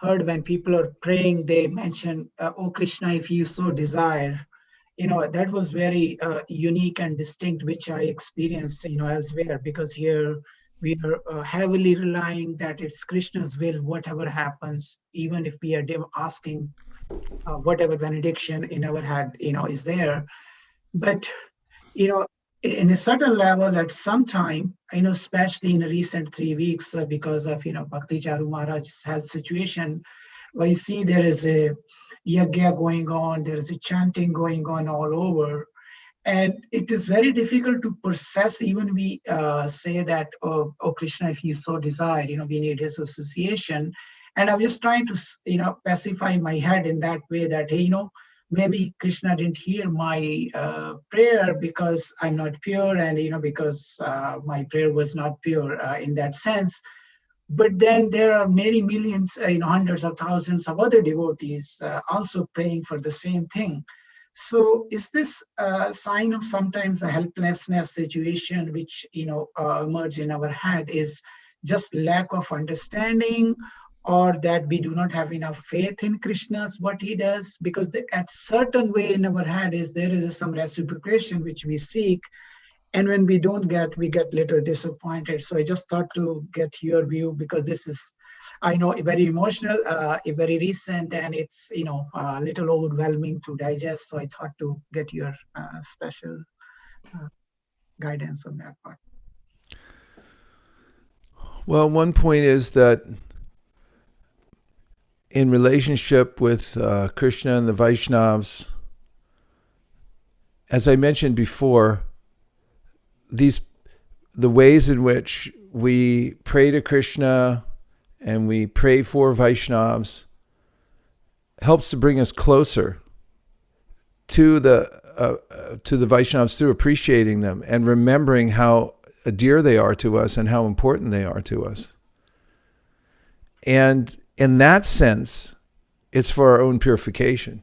heard when people are praying, they mention, "Oh Krishna, if you so desire." That was very unique and distinct, which I experienced, elsewhere, because here we are heavily relying that it's Krishna's will, whatever happens, even if we are asking whatever benediction in our head, is there. But, in a certain level, at some time, especially in the recent 3 weeks, because of, Bhakti Charu Maharaj's health situation, I see there is a yagya going on, there is a chanting going on all over. And it is very difficult to process, even we say that, oh Krishna, if you so desire, we need his association. And I'm just trying to, pacify my head in that way that, hey, maybe Krishna didn't hear my prayer because I'm not pure, and, because my prayer was not pure in that sense. But then there are many millions, hundreds of thousands of other devotees also praying for the same thing. So is this a sign of sometimes a helplessness situation which, emerge in our head, is just lack of understanding, or that we do not have enough faith in Krishna's what he does? Because at certain way in our head there is some reciprocation which we seek, and when we don't get, we get little disappointed. So I just thought to get your view, because this is, I know, very emotional, very recent, and it's, a little overwhelming to digest. So I thought to get your special guidance on that part. Well, one point is that in relationship with Krishna and the Vaishnavas, as I mentioned before, the ways in which we pray to Krishna and we pray for Vaishnavas helps to bring us closer to the Vaishnavas through appreciating them and remembering how dear they are to us and how important they are to us. And in that sense, it's for our own purification.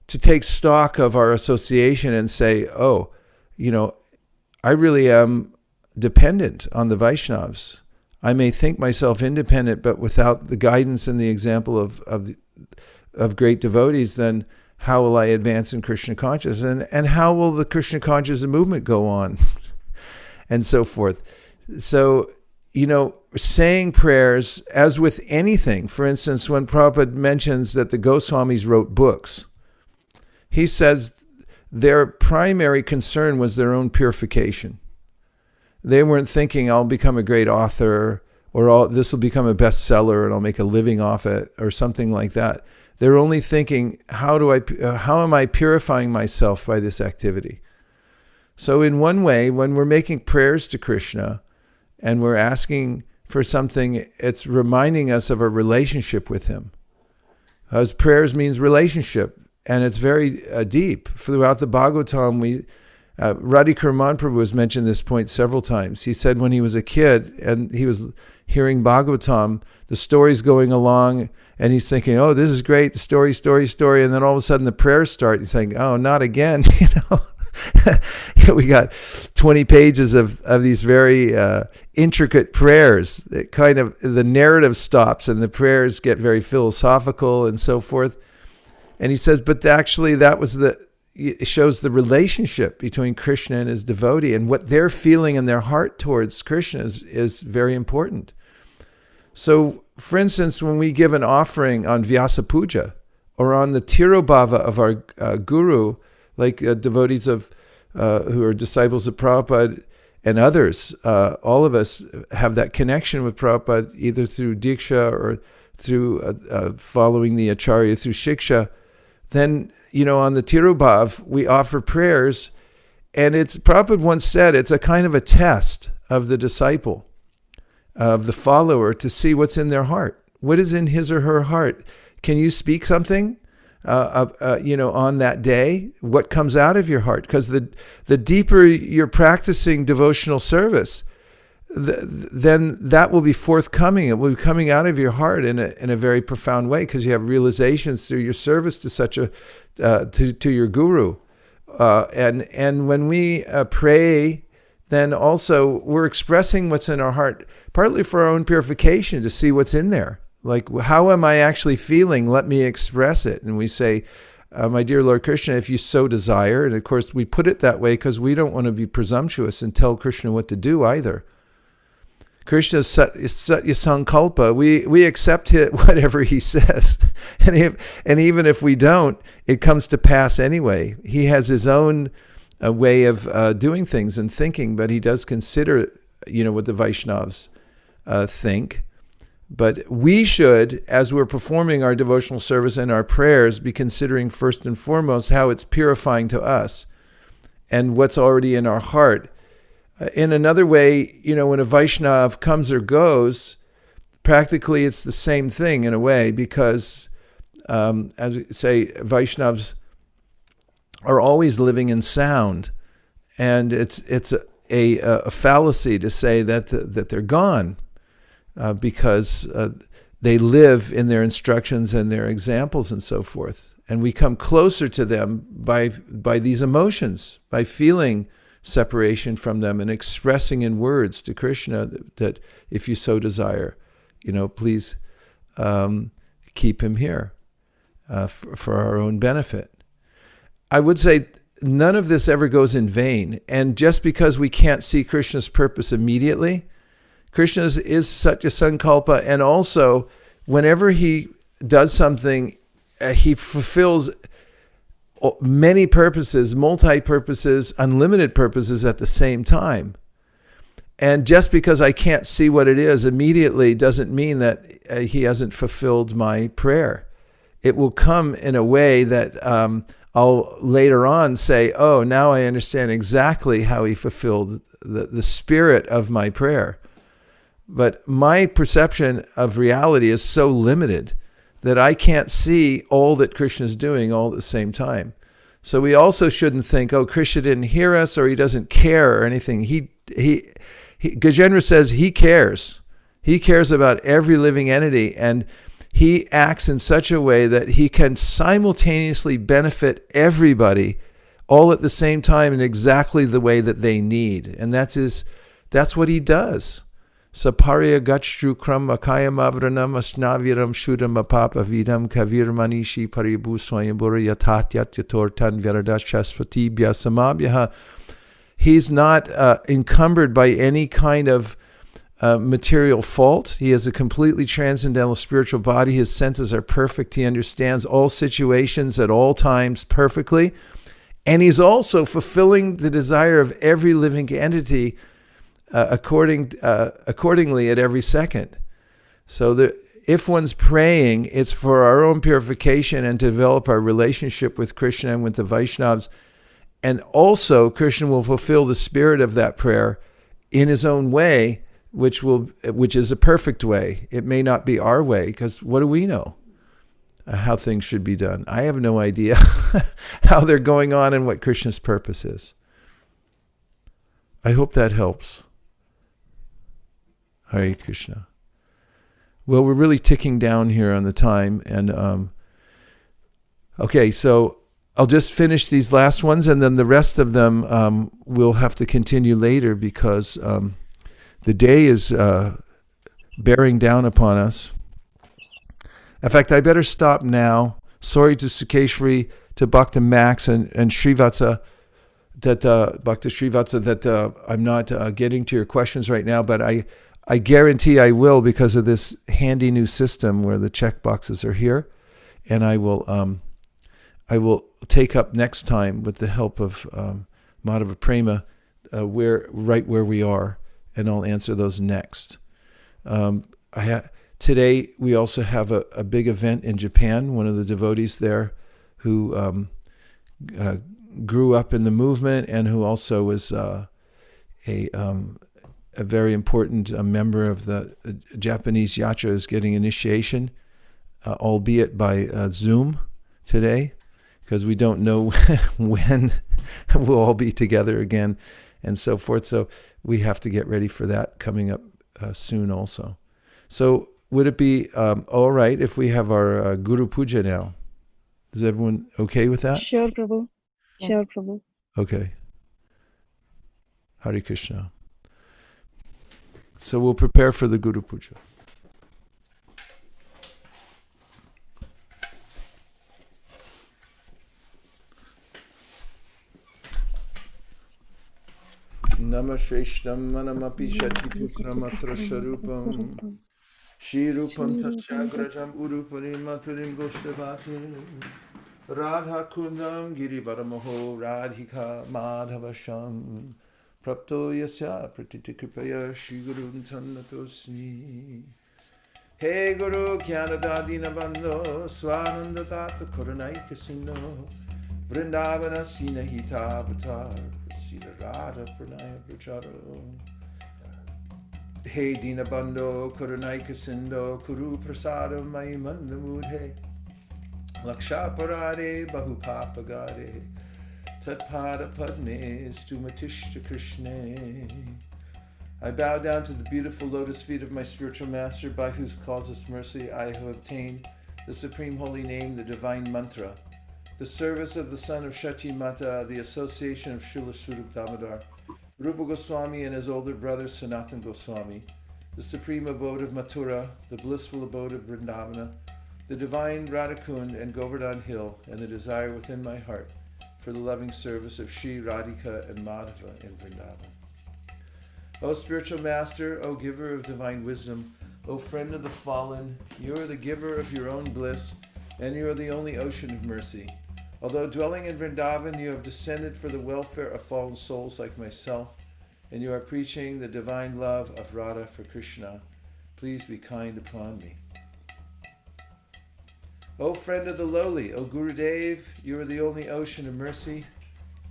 To take stock of our association and say, oh, I really am dependent on the Vaishnavas. I may think myself independent, but without the guidance and the example of great devotees, then how will I advance in Krishna consciousness? And how will the Krishna consciousness movement go on? And so forth. So, saying prayers, as with anything, for instance, when Prabhupada mentions that the Goswamis wrote books, he says their primary concern was their own purification. They weren't thinking, I'll become a great author, or this will become a bestseller and I'll make a living off it, or something like that. They're only thinking, how am I purifying myself by this activity? So in one way, when we're making prayers to Krishna and we're asking for something, it's reminding us of our relationship with him. As prayers means relationship, and it's very deep. Throughout the Bhagavatam, Radhikar Mahaprabhu has mentioned this point several times. He said when he was a kid and he was hearing Bhagavatam, the story's going along, and he's thinking, oh, this is great, story. And then all of a sudden the prayers start. He's saying, oh, not again, We got 20 pages of these very intricate prayers. The narrative stops and the prayers get very philosophical and so forth. And he says, but actually it shows the relationship between Krishna and his devotee, and what they're feeling in their heart towards Krishna is very important. So, for instance, when we give an offering on Vyasa Puja or on the Tirobhava of our guru, like devotees who are disciples of Prabhupada and others, all of us have that connection with Prabhupada either through Diksha or through following the Acharya through Shiksha. Then, on the Tirobhav, we offer prayers, and Prabhupada once said, it's a kind of a test of the disciple, of the follower, to see what's in their heart. What is in his or her heart? Can you speak something, on that day? What comes out of your heart? Because the deeper you're practicing devotional service, then that will be forthcoming. It will be coming out of your heart in a very profound way, because you have realizations through your service to such to your guru. And when we pray, then also we're expressing what's in our heart, partly for our own purification, to see what's in there. Like, how am I actually feeling? Let me express it. And we say, my dear Lord Krishna, if you so desire. And of course, we put it that way because we don't want to be presumptuous and tell Krishna what to do either. Krishna is Satya Sankalpa. We accept whatever he says. And even if we don't, it comes to pass anyway. He has his own way of doing things and thinking, but he does consider, what the Vaishnavas think. But we should, as we're performing our devotional service and our prayers, be considering first and foremost how it's purifying to us and what's already in our heart. In another way, when a Vaishnav comes or goes, practically it's the same thing in a way, because, as we say, Vaishnavas are always living in sound, and it's a fallacy to say that they're gone, because they live in their instructions and their examples and so forth. And we come closer to them by these emotions, by feeling separation from them, and expressing in words to Krishna that if you so desire, please keep him here for our own benefit. I would say none of this ever goes in vain. And just because we can't see Krishna's purpose immediately, Krishna is Satya Sankalpa, and also whenever he does something, he fulfills many purposes, multi-purposes, unlimited purposes at the same time. And just because I can't see what it is immediately doesn't mean that he hasn't fulfilled my prayer. It will come in a way that I'll later on say, oh, now I understand exactly how he fulfilled the spirit of my prayer. But my perception of reality is so limited that I can't see all that Krishna is doing all at the same time. So we also shouldn't think, oh, Krishna didn't hear us or he doesn't care or anything. Gajendra says he cares. He cares about every living entity, and he acts in such a way that he can simultaneously benefit everybody all at the same time in exactly the way that they need. And that's what he does. Saparya gachru kram akayam avranam asnaviram shudam apapa vidam kavir manishi paribu swayambura yatatyat yatortan vyardashasvatibhya samabhyaha. He's not encumbered by any kind of material fault. He has a completely transcendental spiritual body. His senses are perfect. He understands all situations at all times perfectly. And he's also fulfilling the desire of every living entity accordingly at every second. So if one's praying, it's for our own purification and to develop our relationship with Krishna and with the Vaishnavas. And also, Krishna will fulfill the spirit of that prayer in his own way, which is a perfect way. It may not be our way, because what do we know how things should be done? I have no idea how they're going on and what Krishna's purpose is. I hope that helps. Hare Krishna. Well, we're really ticking down here on the time, and okay, so I'll just finish these last ones, and then the rest of them we'll have to continue later, because the day is bearing down upon us. In fact, I better stop now. Sorry to Sukeshri, to Bhakta Max and Srivatsa, that Bhakta Srivatsa, that I'm not getting to your questions right now, but I guarantee I will, because of this handy new system where the check boxes are here, and I will take up next time with the help of Madhava Prema right where we are, and I'll answer those next. Today we also have a big event in Japan. One of the devotees there who grew up in the movement and who also was a very important member of the Japanese yatra is getting initiation, albeit by Zoom today, because we don't know when we'll all be together again and so forth. So we have to get ready for that coming up soon also. So would it be all right if we have our Guru Puja now? Is everyone okay with that? Sure, Prabhu. Yes. Sure, Prabhu. Okay. Hare Krishna. So we'll prepare for the Guru Puja. Namasheshtam manamapi shati pukramatra sarupam Shirupam tasyagrajam uruparim maturim goshtavati Radha kundam girivaramoho radhika madhavasham Prapto yasya pratitikipaya Shri Gurun Tannatosmi He Guru Kyanadadina Bando Swananda Tata Korunaika Sindho Vrindavana Sinahita Avatar Sita Radha Pranaya Pracharo He Dinabando Korunaika Sindho Kuru Prasada Mai Mandamudhe Laksha Parade Bahupapagade Tatpada Padme Stumatishta Krishna. I bow down to the beautiful lotus feet of my spiritual master, by whose causeless mercy I have obtained the supreme holy name, the divine mantra, the service of the son of Shachi Mata, the association of Srila Swarup Damodar, Rupa Goswami and his older brother Sanatan Goswami, the supreme abode of Mathura, the blissful abode of Vrindavana, the divine Radhakund and Govardhan Hill, and the desire within my heart for the loving service of Shri Radhika and Madhava in Vrindavan. O spiritual master, O giver of divine wisdom, O friend of the fallen, you are the giver of your own bliss, and you are the only ocean of mercy. Although dwelling in Vrindavan, you have descended for the welfare of fallen souls like myself, and you are preaching the divine love of Radha for Krishna. Please be kind upon me. O friend of the lowly, O Gurudev, you are the only ocean of mercy.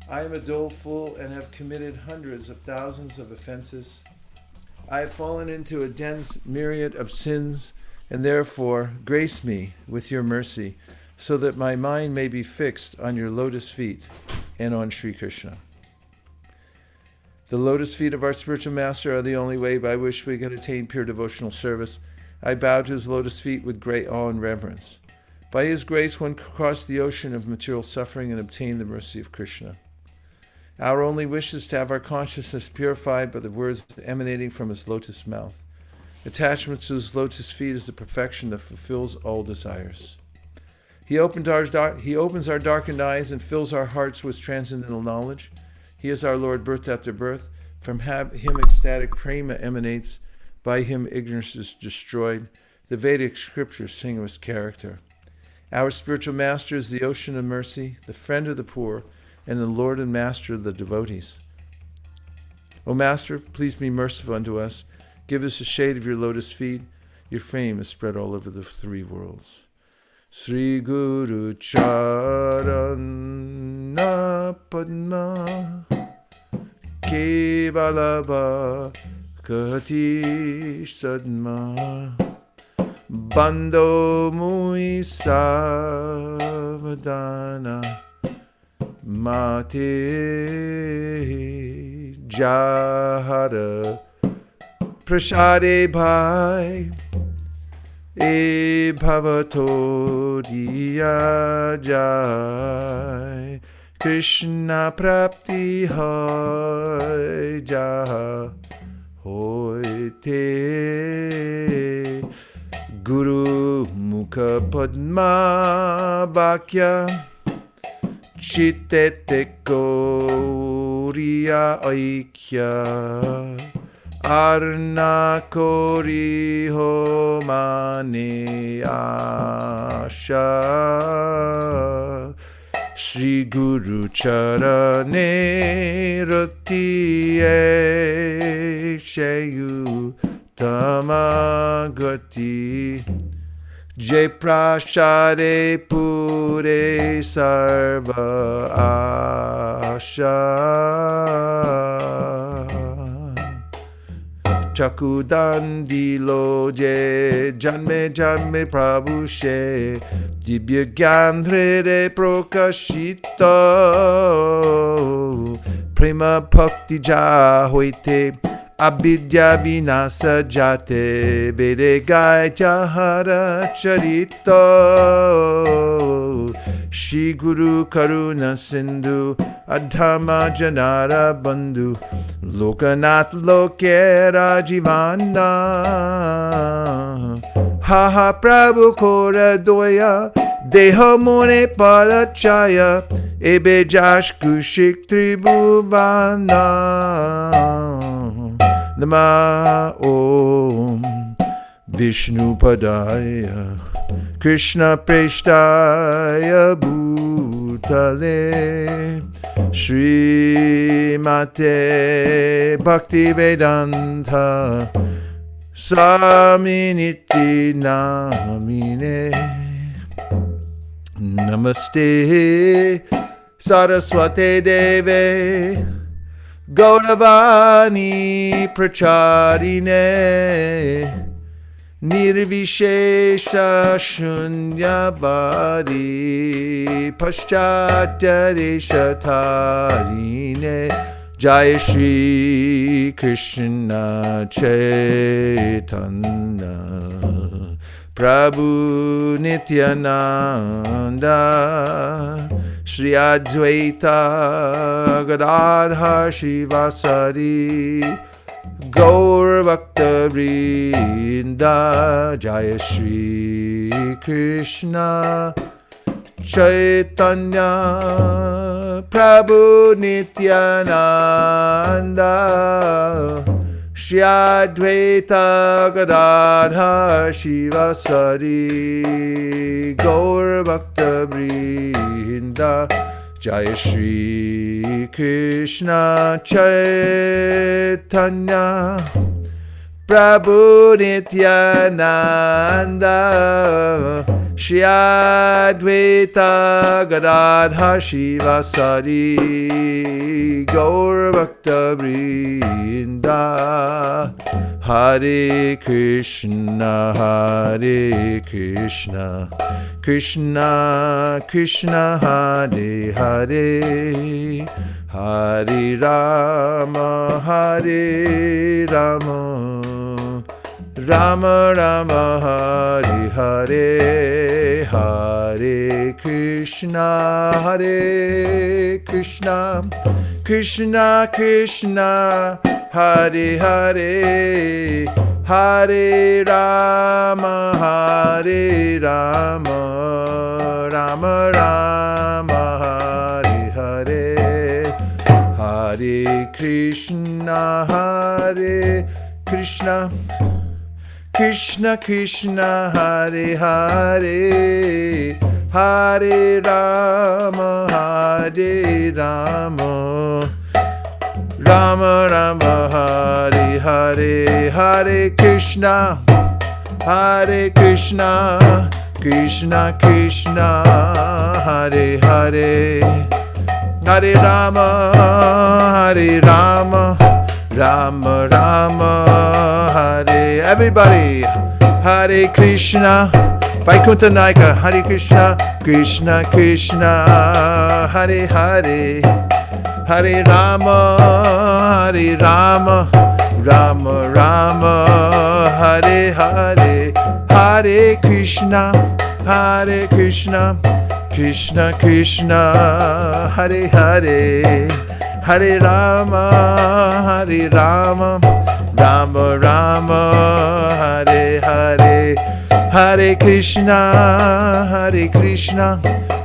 I am a doleful and have committed hundreds of thousands of offenses. I have fallen into a dense myriad of sins, and therefore grace me with your mercy, so that my mind may be fixed on your lotus feet and on Sri Krishna. The lotus feet of our spiritual master are the only way by which we can attain pure devotional service. I bow to his lotus feet with great awe and reverence. By his grace, one can cross the ocean of material suffering and obtain the mercy of Krishna. Our only wish is to have our consciousness purified by the words emanating from his lotus mouth. Attachment to his lotus feet is the perfection that fulfills all desires. He opens our darkened eyes and fills our hearts with transcendental knowledge. He is our Lord birth after birth. From him ecstatic prema emanates. By him ignorance is destroyed. The Vedic scriptures sing of his character. Our spiritual master is the ocean of mercy, the friend of the poor, and the Lord and master of the devotees. O Master, please be merciful unto us. Give us the shade of your lotus feet. Your fame is spread all over the three worlds. Sri Guru Charana Padma Kevalava Kati Sadma Bando Mui Savadana Mate Jahara Prashade Bhai E Bhavato Diya Jai Krishna Prapti Hai Jaha Hoite Guru Mukha Padma Vakya Chittete Koriya Aikya Arna Kori Ho Mane Asha Shri Guru Charane Rati Shayu Tamagati Jai Prashade Pure Sarva Asha Chakudandilo je Janme Janme Prabhu she Dibya Gandhre Prokashito Prema Bhakti Jahoite Abidya Vinasa Jate Vedegai Jahara Charito Shri Guru Karuna Sindhu Adhama Janara Bandhu Lokanath Loke Rajivana Haha Prabhu Kora Doya Deha Mune Palachaya Ebe Jash Kushik Tribhuvana Nama Om Vishnu Padaya Krishna Preshtaya Bhutale Shri Mate Bhakti Vedanta Swaminiti Namine Namaste Saraswate Deve Gauravani Pracharine Nirvishesha Shunyavadi Paschatyaresha Tarine Jai Shri Krishna Chaitanya Prabhu Nityananda, Śrī Advaita Gadadhar Shivasari, Gaur Bhakta Vrinda, Jaya Shri Krishna Chaitanya, Prabhu Nityananda, Śrī Advaita Gadadhar Shivasari, Gaur Bhakta Vrinda, Jaya Shri Krishna Chaitanya, Prabhu Nityananda, Śrī Advaita Gadadhar Shivasari, Gaur Bhakta Vrinda. Hare Krishna, Hare Krishna, Krishna Krishna, Hare Hare, Hare Rama, Hare Rama, Rama Rama, Hare Hare, Hare Krishna, Hare Krishna, Krishna Krishna, Hare Hare, Hare Rama, Hare Rama, Rama Rama, Hare Hare, Hare Krishna, Hare Krishna, Krishna Krishna, Hare Hare, Hare Rama, Hare Rama, Rama Rama, Hare Hare, Hare Krishna, Hare Krishna, Krishna Krishna, Hare Hare, Hare Rama, Hare Rama, Rama Rama, Hare. Everybody, Hare Krishna, Vaikuntha Naika, Hare Krishna, Krishna Krishna, Hare Hare, Hare Rama, Hare Rama, Rama Rama, Hare Hare, Hare Krishna, Hare Krishna, Krishna Krishna, Hare Hare, Hare Rama, Hare Rama, Rama Rama, Hare Hare, Hare Krishna, Hare Krishna,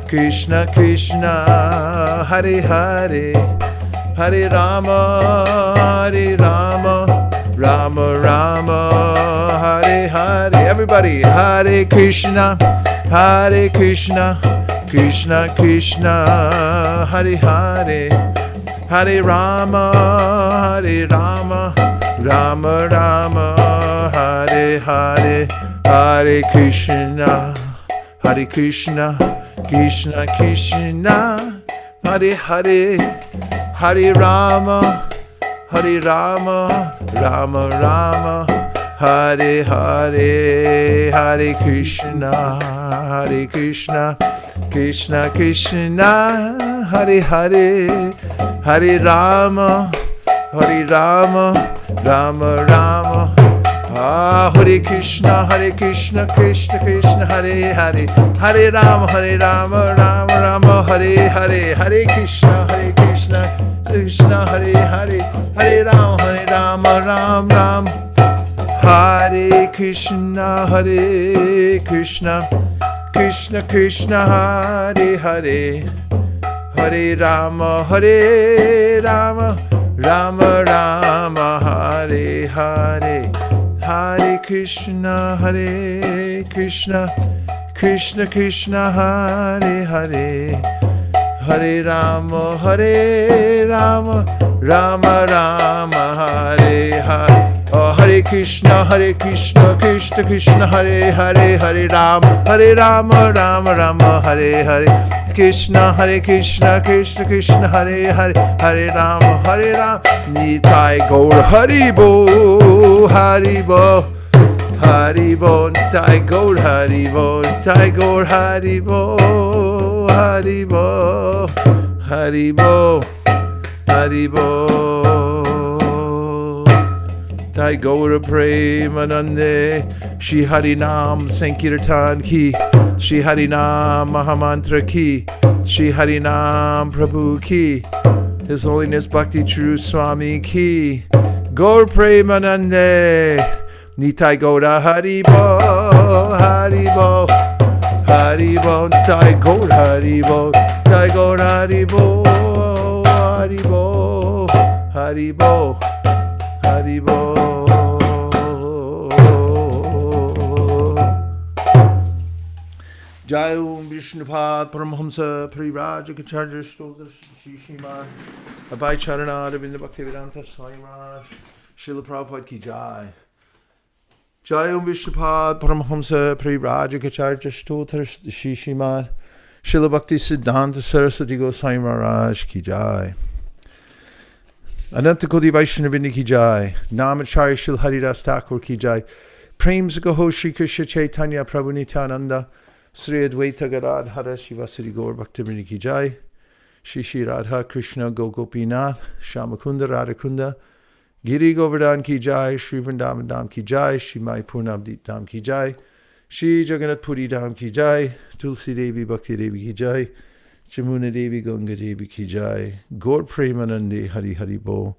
Krishna Krishna, Hare Hare, Hare Rama, Hare Rama, Rama Rama, Hare Hare. Everybody, Hare Krishna, Hare Krishna, Krishna Krishna, Hare Hare, Hare Rama, Hare Rama, Rama Rama, Hare Hare, Hare Krishna, Hare Krishna, Krishna Krishna, Hare Hare, Hare Rama, Hare Rama, Rama Rama, Hare Hare, Hare Krishna, Hare Krishna, Krishna Krishna, Hare Hare, Hare Rama, Hare Rama, Rama Rama, Hare Krishna, Krishna Krishna, Hare Hare, Hare Rama, Rama Rama, Hare Hare, Hare Krishna, Krishna, Hare Hare, Hare Rama, Ram Ram, Hare Krishna, Krishna Krishna, Hare Hare, Hare Rama, Rama Rama, Hare Hare, Hare Krishna, Krishna Krishna, Hare Hare, Hare Rama, Rama Rama, Hare Hare. Oh, Hare Krishna, Krishna Krishna, Hare Hare, Hare Rama, Rama Rama, Hare Hare, Krishna Krishna Krishna, Hare Hare, Hare Rama, Nitai Gaur Hari Bo, Hari Bo, Hari Bo, Nitai Gaur Hari Bo, Nitai Gaur Hari Bo, Hari Bo, Hari Bo, Hari Bo. Tai Gaura Premanande, Shri Harinam Sankirtan Ki, Shri Harinam Mahamantra Ki, Shri Harinam Prabhu Ki, His Holiness Bhakti True Swami Ki, Gaur Premanande, Nitai Gaura Haribo, Haribo, Haribo, Tai Gaur Haribo, Tai Gaur Haribo, Haribo, Haribo, Haribo. Jai Om Vishnupad Paramahamsa Parivrajakacharya Stotha Shishima Abhay Charana Ravinda Bhaktivedanta Swami Maharaj Srila Prabhupada Ki Jai. Jai Om Vishnupad Paramahamsa Parivrajakacharya Stotha Shishima Srila Bhakti Siddhanta Saraswati Goswami Maharaj Ki Jai. Ananta Kodi Vaishnavini Ki Jai. Namacharya Shri Haridas Thakur Ki Jai. Prem Gaho Shri Krishna Chaitanya Prabhu Nityananda Sri Advaita Gadadhara Shivasari Gaur Bhaktivinoda Ki Jai. Shri Shri Radha Krishna Gopinath Shamakunda Radhakunda Giri Govardhan Ki Jai. Shri Vrindavan Dham Ki Jai. Shri Mai Purnavdeep Dham Ki Jai. Shri Jagannath Puri Dham Ki Jai. Tulsi Devi Bhakti Devi Ki Jai. Jamuna Devi Ganga Devi Ki Jai. Gaur Premanande Hari Hari Bo.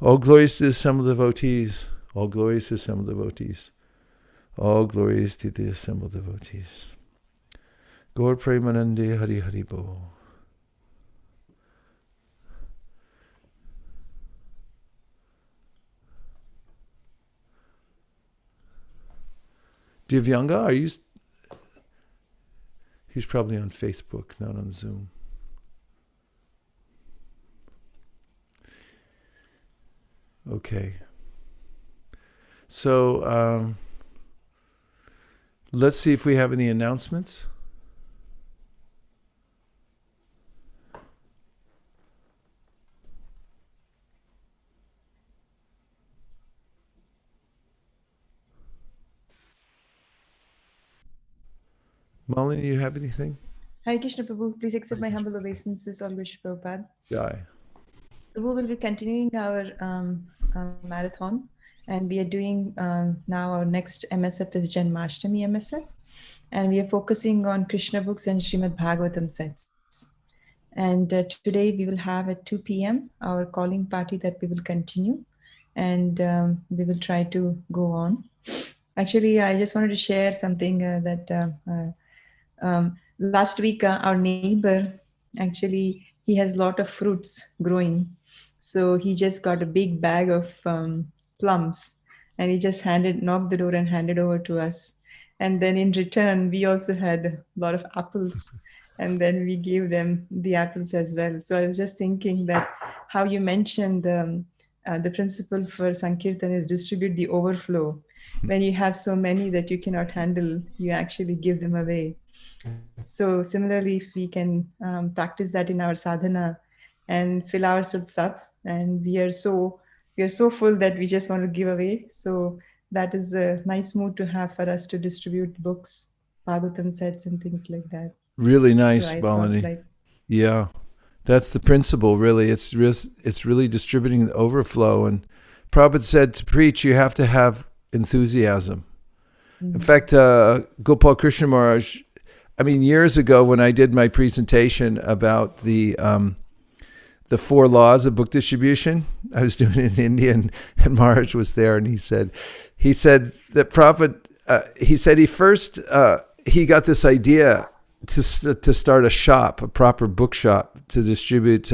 All glories to the assembled devotees. All glories to the assembled devotees. All glories to the assembled devotees. Gaur Premanande Hari Hari Bo. Divyanga, are you? He's probably on Facebook, not on Zoom. Okay. So let's see if we have any announcements. Malini, you have anything? Hare Krishna Prabhu, please accept my humble obeisances, all Vishnu Prabhupada. Jai. Prabhu will be continuing our marathon, and we are doing now our next MSF is Janmashtami MSF, and we are focusing on Krishna books and Srimad Bhagavatam sets. And today we will have at 2 p.m. our calling party that we will continue, and we will try to go on. Actually, I just wanted to share something last week, our neighbor, actually, he has a lot of fruits growing. So he just got a big bag of plums, and he just knocked the door and handed over to us. And then in return, we also had a lot of apples, and then we gave them the apples as well. So I was just thinking that how you mentioned the principle for Sankirtan is distribute the overflow. When you have so many that you cannot handle, you actually give them away. So similarly, if we can practice that in our sadhana and fill ourselves up, and we are so full that we just want to give away. So that is a nice mood to have for us to distribute books, Bhagavatam sets, and things like that. Really nice, So Balani. Yeah, that's the principle. Really, it's really distributing the overflow. And Prabhupada said to preach, you have to have enthusiasm. In fact, Gopal Krishna Maharaj, I mean, years ago when I did my presentation about the 4 laws of book distribution, I was doing it in India, and Maharaj was there, and he said that Prabhupada, he got this idea to start a shop, a proper bookshop, to distribute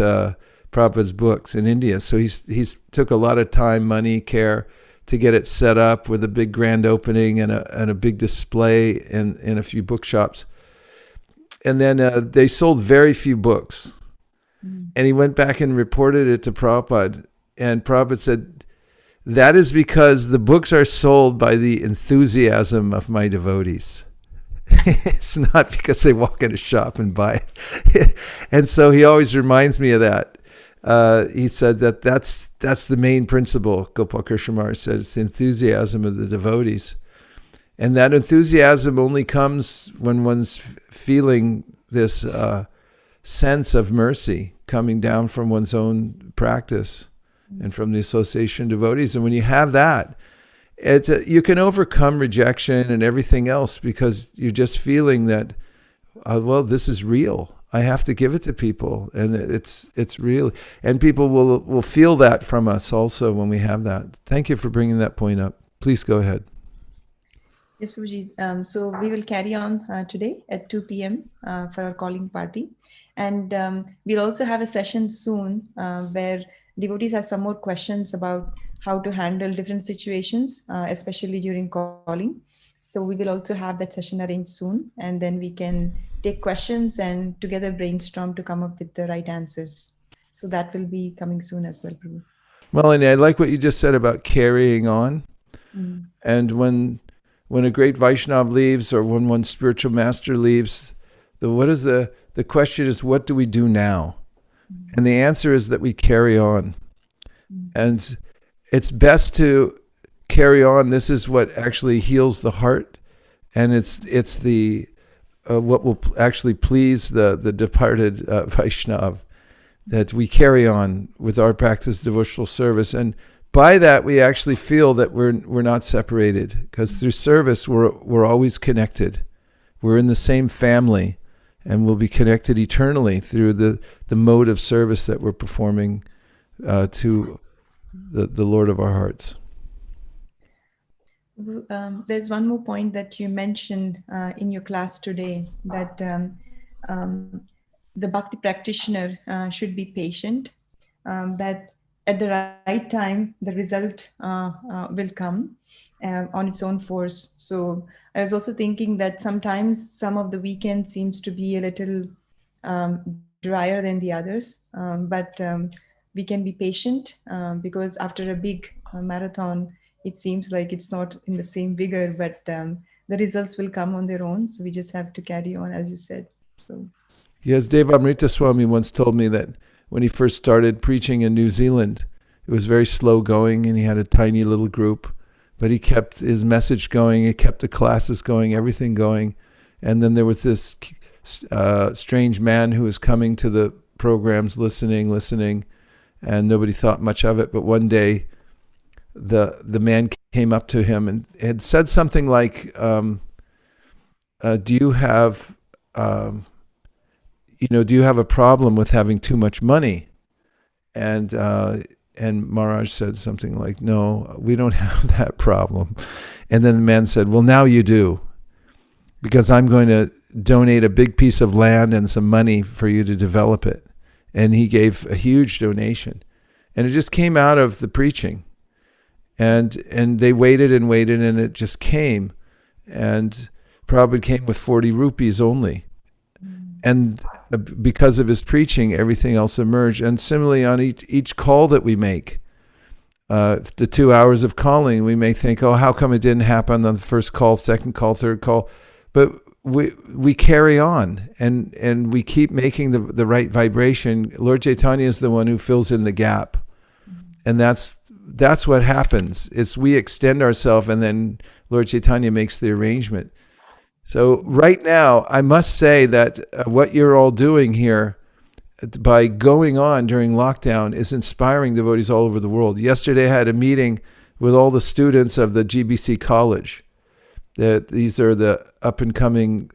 Prabhupada's books in India. So he's took a lot of time, money, care to get it set up with a big grand opening and a big display in a few bookshops. And then they sold very few books. And he went back and reported it to Prabhupada. And Prabhupada said, that is because the books are sold by the enthusiasm of my devotees. It's not because they walk in a shop and buy it. And so he always reminds me of that. He said that's the main principle. Gopal Krishna Maharaj said it's the enthusiasm of the devotees. And that enthusiasm only comes when one's feeling this sense of mercy coming down from one's own practice and from the Association of Devotees. And when you have that, you can overcome rejection and everything else because you're just feeling that, well, this is real. I have to give it to people, and it's real. And people will feel that from us also when we have that. Thank you for bringing that point up. Please go ahead. Yes, Prabhuji. So we will carry on today at 2 p.m. For our calling party. And we'll also have a session soon where devotees have some more questions about how to handle different situations, especially during calling. So we will also have that session arranged soon, and then we can take questions and together brainstorm to come up with the right answers. So that will be coming soon as well, Prabhu. Melanie, I like what you just said about carrying on. Mm. And when a great Vaishnava leaves, or when one spiritual master leaves, the question is, what do we do now? Mm. And the answer is that we carry on. Mm. And it's best to carry on. This is what actually heals the heart, and it's the what will actually please the departed Vaishnava, that we carry on with our practice of devotional service. And by that, we actually feel that we're not separated, because through service, we're always connected. We're in the same family, and we'll be connected eternally through the mode of service that we're performing to the Lord of our hearts. There's one more point that you mentioned in your class today, that the bhakti practitioner should be patient, that at the right time, the result will come on its own force. So I was also thinking that sometimes some of the weekend seems to be a little drier than the others, but we can be patient because after a big marathon, it seems like it's not in the same vigor, but the results will come on their own. So we just have to carry on, as you said. So yes, Devamrita Swami once told me that when he first started preaching in New Zealand, it was very slow going, and he had a tiny little group, but he kept his message going, he kept the classes going, everything going. And then there was this strange man who was coming to the programs, listening, and nobody thought much of it. But one day, the man came up to him and had said something like, do you have a problem with having too much money? And Maharaj said something like, no, we don't have that problem. And then the man said, well, now you do, because I'm going to donate a big piece of land and some money for you to develop it. And he gave a huge donation, and it just came out of the preaching. And they waited, and it just came. And Prabhupada came with 40 rupees only. And because of his preaching, everything else emerged. And similarly, on each call that we make, the 2 hours of calling, we may think, oh, how come it didn't happen on the first call, second call, third call? But we carry on, and we keep making the right vibration. Lord Chaitanya is the one who fills in the gap. And that's what happens. It's we extend ourselves, and then Lord Chaitanya makes the arrangement. So right now, I must say that what you're all doing here by going on during lockdown is inspiring devotees all over the world. Yesterday, I had a meeting with all the students of the GBC College. These are the up-and-coming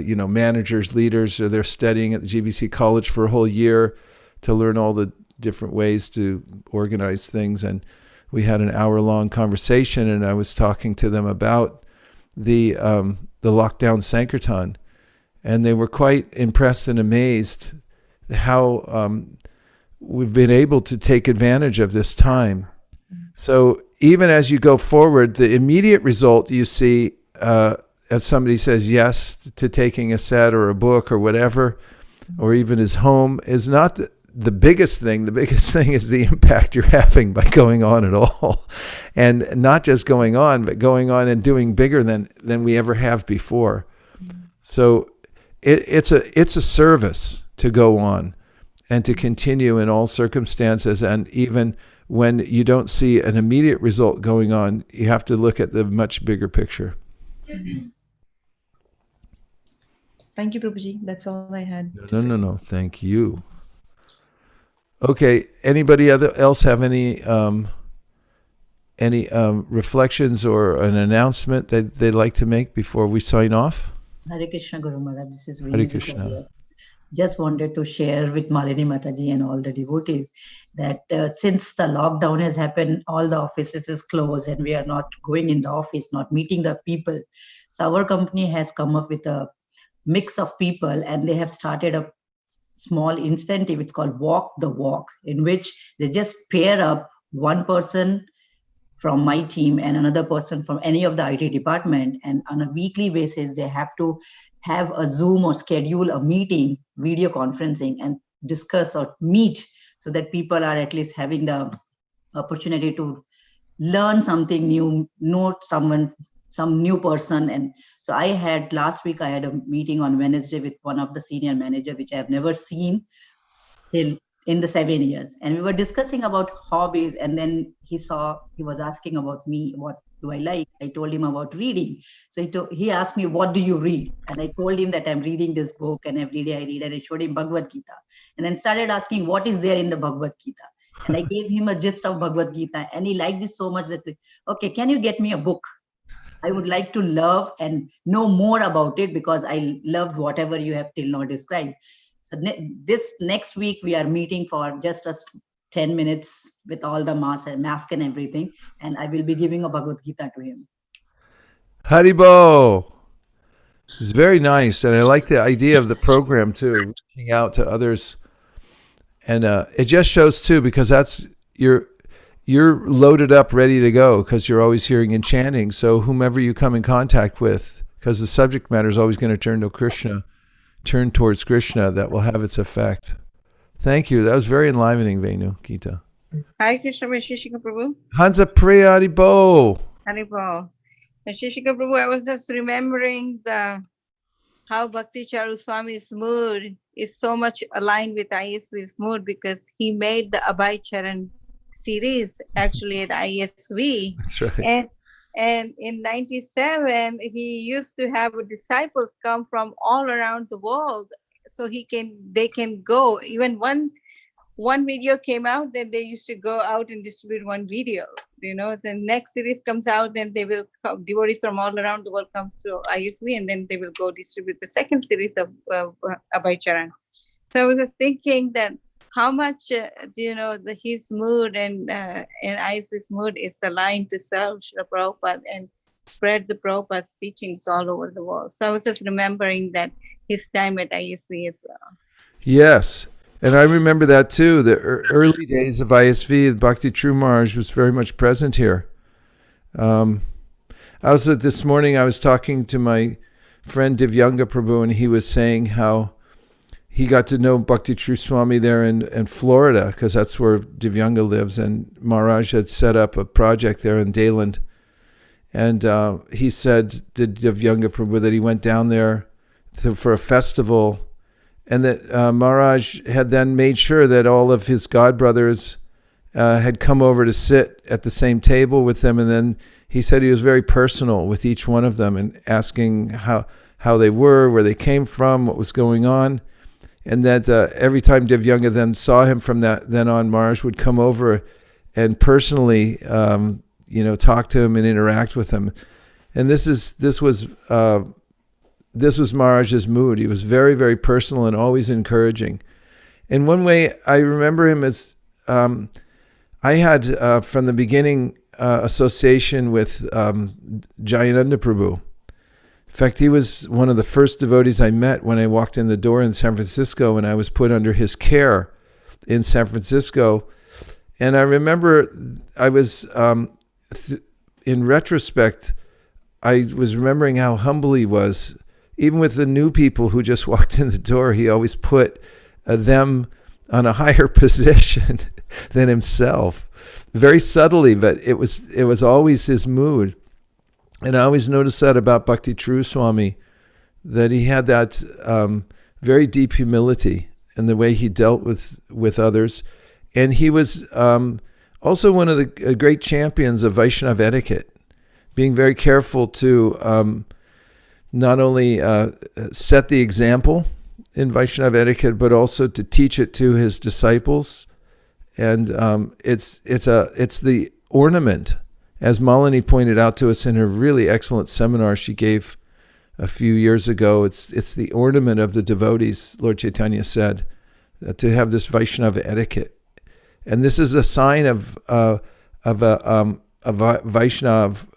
managers, leaders. So they're studying at the GBC College for a whole year to learn all the different ways to organize things. And we had an hour-long conversation, and I was talking to them about the lockdown Sankirtan, and they were quite impressed and amazed how we've been able to take advantage of this time. So even as you go forward, the immediate result you see, if somebody says yes to taking a set or a book or whatever, or even his home, is not the biggest thing. The biggest thing is the impact you're having by going on at all. And not just going on, but going on and doing bigger than we ever have before. So it's a service to go on and to continue in all circumstances. And even when you don't see an immediate result going on, you have to look at the much bigger picture. Thank you, Prabhuji. That's all I had. No. Thank you. Okay. Anybody else have any reflections or an announcement that they'd like to make before we sign off? Hare Krishna, Guru Maharaj. This is Hare Veenu Krishna. Vikarya. Just wanted to share with Malini Mataji and all the devotees that since the lockdown has happened, all the offices is closed and we are not going in the office, not meeting the people. So our company has come up with a mix of people and they have started a small incentive. It's called Walk the Walk, in which they just pair up one person from my team and another person from any of the IT department. And on a weekly basis, they have to have a Zoom or schedule a meeting, video conferencing, and discuss or meet so that people are at least having the opportunity to learn something new, know someone, some new person. And so last week, I had a meeting on Wednesday with one of the senior manager, which I have never seen till in the 7 years. And we were discussing about hobbies. And then he was asking about me, what do I like? I told him about reading. So he asked me, what do you read? And I told him that I'm reading this book and every day I read, and I showed him Bhagavad Gita. And then started asking, what is there in the Bhagavad Gita? And I gave him a gist of Bhagavad Gita, and he liked this so much that, okay, can you get me a book? I would like to love and know more about it because I loved whatever you have till now described. So this next week, we are meeting for just 10 minutes with all the mask and everything. And I will be giving a Bhagavad Gita to him. Haribo! It's very nice. And I like the idea of the program too, reaching out to others. And it just shows too, because you're loaded up, ready to go, because you're always hearing and chanting. So whomever you come in contact with, because the subject matter is always going to turn towards Krishna, that will have its effect. Thank you. That was very enlivening, Venu, Gita. Hi, Krishna Vaisesika Prabhu. Hansa Priya Haribo. Haribo. Vaisesika Prabhu, I was just remembering how Bhakti Charu Swami's mood is so much aligned with ISV's mood, because he made the Abhay Charan series actually at ISV. That's right. And in 97, he used to have disciples come from all around the world, so they can go. Even one video came out, then they used to go out and distribute one video. The next series comes out, then they will come, devotees from all around the world come to ISV, and then they will go distribute the second series of Abhay Charan. So I was just thinking that how much his mood and ISV's mood is aligned to serve Srila Prabhupada and spread the Prabhupada's teachings all over the world. So I was just remembering that his time at ISV as well. Yes. And I remember that too. The early days of ISV, Bhakti True Maharaj was very much present here. This morning I was talking to my friend Divyanga Prabhu, and he was saying how he got to know Bhakti True Swami there in Florida, because that's where Divyanga lives. And Maharaj had set up a project there in Dayland. And he said to Divyanga Prabhu that he went down there for a festival, and that Maharaj had then made sure that all of his godbrothers had come over to sit at the same table with them. And then he said he was very personal with each one of them and asking how they were, where they came from, what was going on. And that every time Divyanga then saw him from then on, Maharaj would come over and personally, talk to him and interact with him. And this was Maharaj's mood. He was very, very personal and always encouraging. In one way, I remember him as I had from the beginning association with Jayananda Prabhu. In fact, he was one of the first devotees I met when I walked in the door in San Francisco, and I was put under his care in San Francisco. And I remember I was, in retrospect, I was remembering how humble he was. Even with the new people who just walked in the door, he always put them on a higher position than himself. Very subtly, but it was always his mood. And I always noticed that about Bhakti True Swami, that he had that very deep humility in the way he dealt with others. And he was also one of the great champions of Vaishnava etiquette, being very careful to not only set the example in Vaishnava etiquette, but also to teach it to his disciples And it's the ornament, as Malini pointed out to us in her really excellent seminar she gave a few years ago. It's the ornament of the devotees, Lord Chaitanya said, to have this Vaishnava etiquette. And this is a sign of a Vaishnav,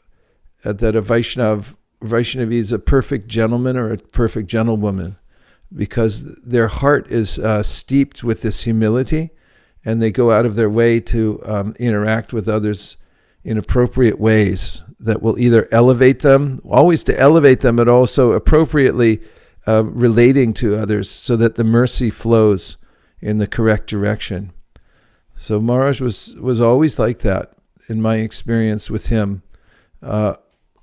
that a Vaishnavi is a perfect gentleman or a perfect gentlewoman, because their heart is steeped with this humility, and they go out of their way to interact with others in appropriate ways that will either elevate them, always to elevate them, but also appropriately relating to others so that the mercy flows in the correct direction. So Maharaj was always like that, in my experience with him,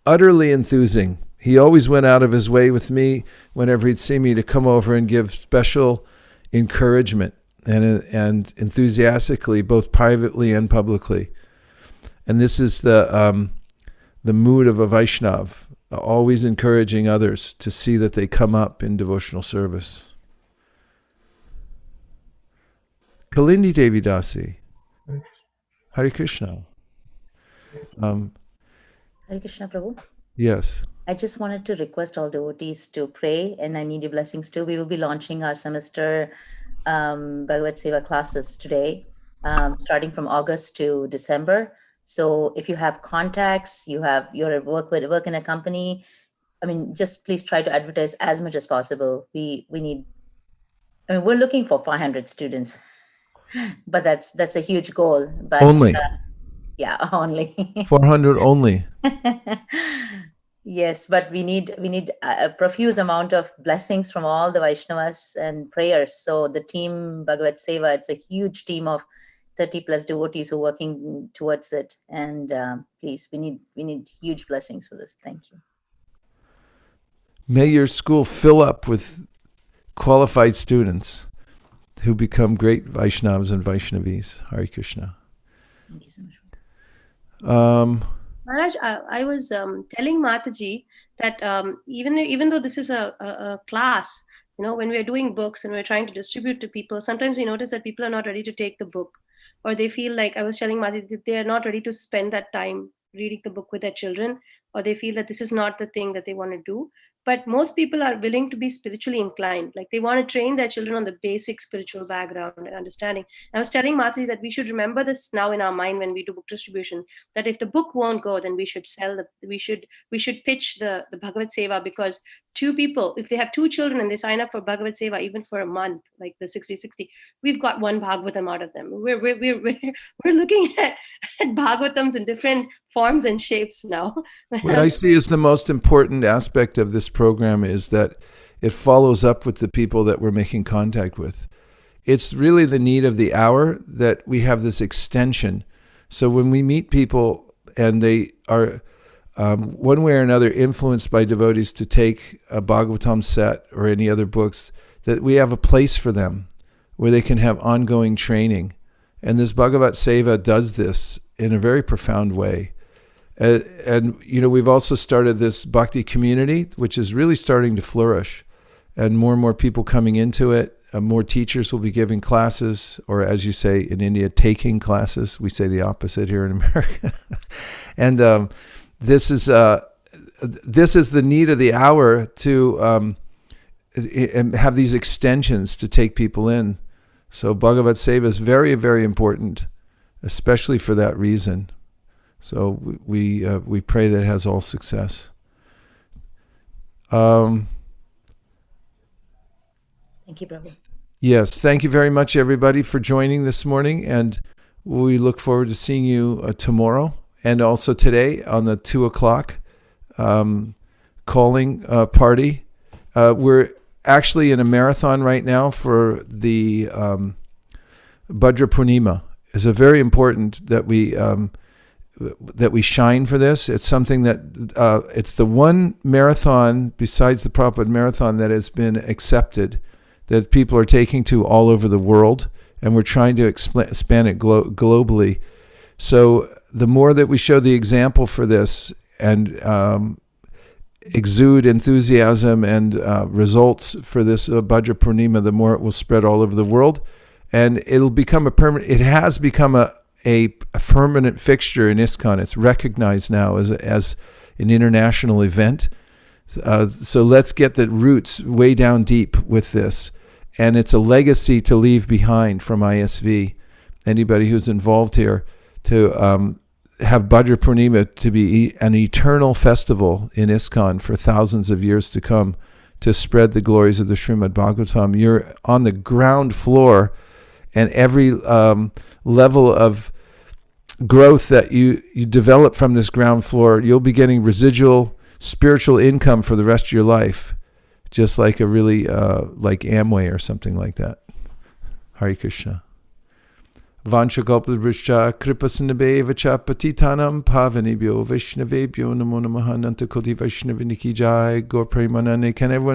utterly enthusing. He always went out of his way with me whenever he'd see me to come over and give special encouragement and enthusiastically, both privately and publicly. And this is the mood of a Vaishnav, always encouraging others to see that they come up in devotional service. Kalindi Devi Dasi. Hare Krishna. Hare Krishna, Prabhu. Yes. I just wanted to request all devotees to pray, and I need your blessings too. We will be launching our semester Bhagavad Seva classes today, starting from August to December. So if you have contacts, you're work in a company, just please try to advertise as much as possible. We need, we're looking for 500 students, but that's a huge goal. But only. Yeah, only 400 only. Yes, but we need a profuse amount of blessings from all the Vaishnavas and prayers. So the team Bhagavad Seva, it's a huge team of 30 plus devotees who are working towards it. And please, we need huge blessings for this. Thank you. May your school fill up with qualified students who become great Vaishnavas and Vaishnavis. Hare Krishna. Thank you so much. Maharaj, I was telling Mataji that even though this is a class, when we're doing books and we're trying to distribute to people, sometimes we notice that people are not ready to take the book, or they feel like, I was telling Mataji, that they are not ready to spend that time reading the book with their children, or they feel that this is not the thing that they want to do. But most people are willing to be spiritually inclined. Like, they want to train their children on the basic spiritual background and understanding. I was telling Mataji that we should remember this now in our mind when we do book distribution, that if the book won't go, then we should we should pitch the Bhagavad Seva, because two people, if they have two children and they sign up for Bhagavad Seva, even for a month, like the 60-60, we've got one Bhagavatam out of them. We're looking at Bhagavatams in different forms and shapes now. What I see as the most important aspect of this program is that it follows up with the people that we're making contact with. It's really the need of the hour that we have this extension. So when we meet people and they are one way or another influenced by devotees to take a Bhagavatam set or any other books, that we have a place for them where they can have ongoing training. And this Bhagavad Seva does this in a very profound way. And we've also started this bhakti community, which is really starting to flourish, and more people coming into it. More teachers will be giving classes, or as you say in India, taking classes. We say the opposite here in America. And this is the need of the hour to have these extensions to take people in. So Bhagavad Seva is very, very important, especially for that reason. So we pray that it has all success. Thank you, Prabhu. Yes, thank you very much, everybody, for joining this morning, and we look forward to seeing you tomorrow and also today on the 2:00 calling party. We're actually in a marathon right now for the Bhadra Purnima. It's a very important that we shine for this. It's something that it's the one marathon besides the Prabhupada marathon that has been accepted, that people are taking to all over the world, and we're trying to expand it globally. So the more that we show the example for this and exude enthusiasm and results for this Bhadra Purnima, the more it will spread all over the world. And it'll become a permanent, it has become a permanent fixture in ISKCON. It's recognized now as an international event. So let's get the roots way down deep with this. And it's a legacy to leave behind from ISV. Anybody who's involved here, to have Bhadra Purnima to be an eternal festival in ISKCON for thousands of years to come, to spread the glories of the Srimad Bhagavatam. You're on the ground floor, and every level of growth that you develop from this ground floor, you'll be getting residual spiritual income for the rest of your life, just like a really like Amway or something like that. Hare Krishna. Vanchakalpadrishcha kripasinabhevacha patitanam pavanebhyo vaishnavebhyo namo namaha Nanta Koti Vaishnaviniki Jai Gaur Premanande. Can everyone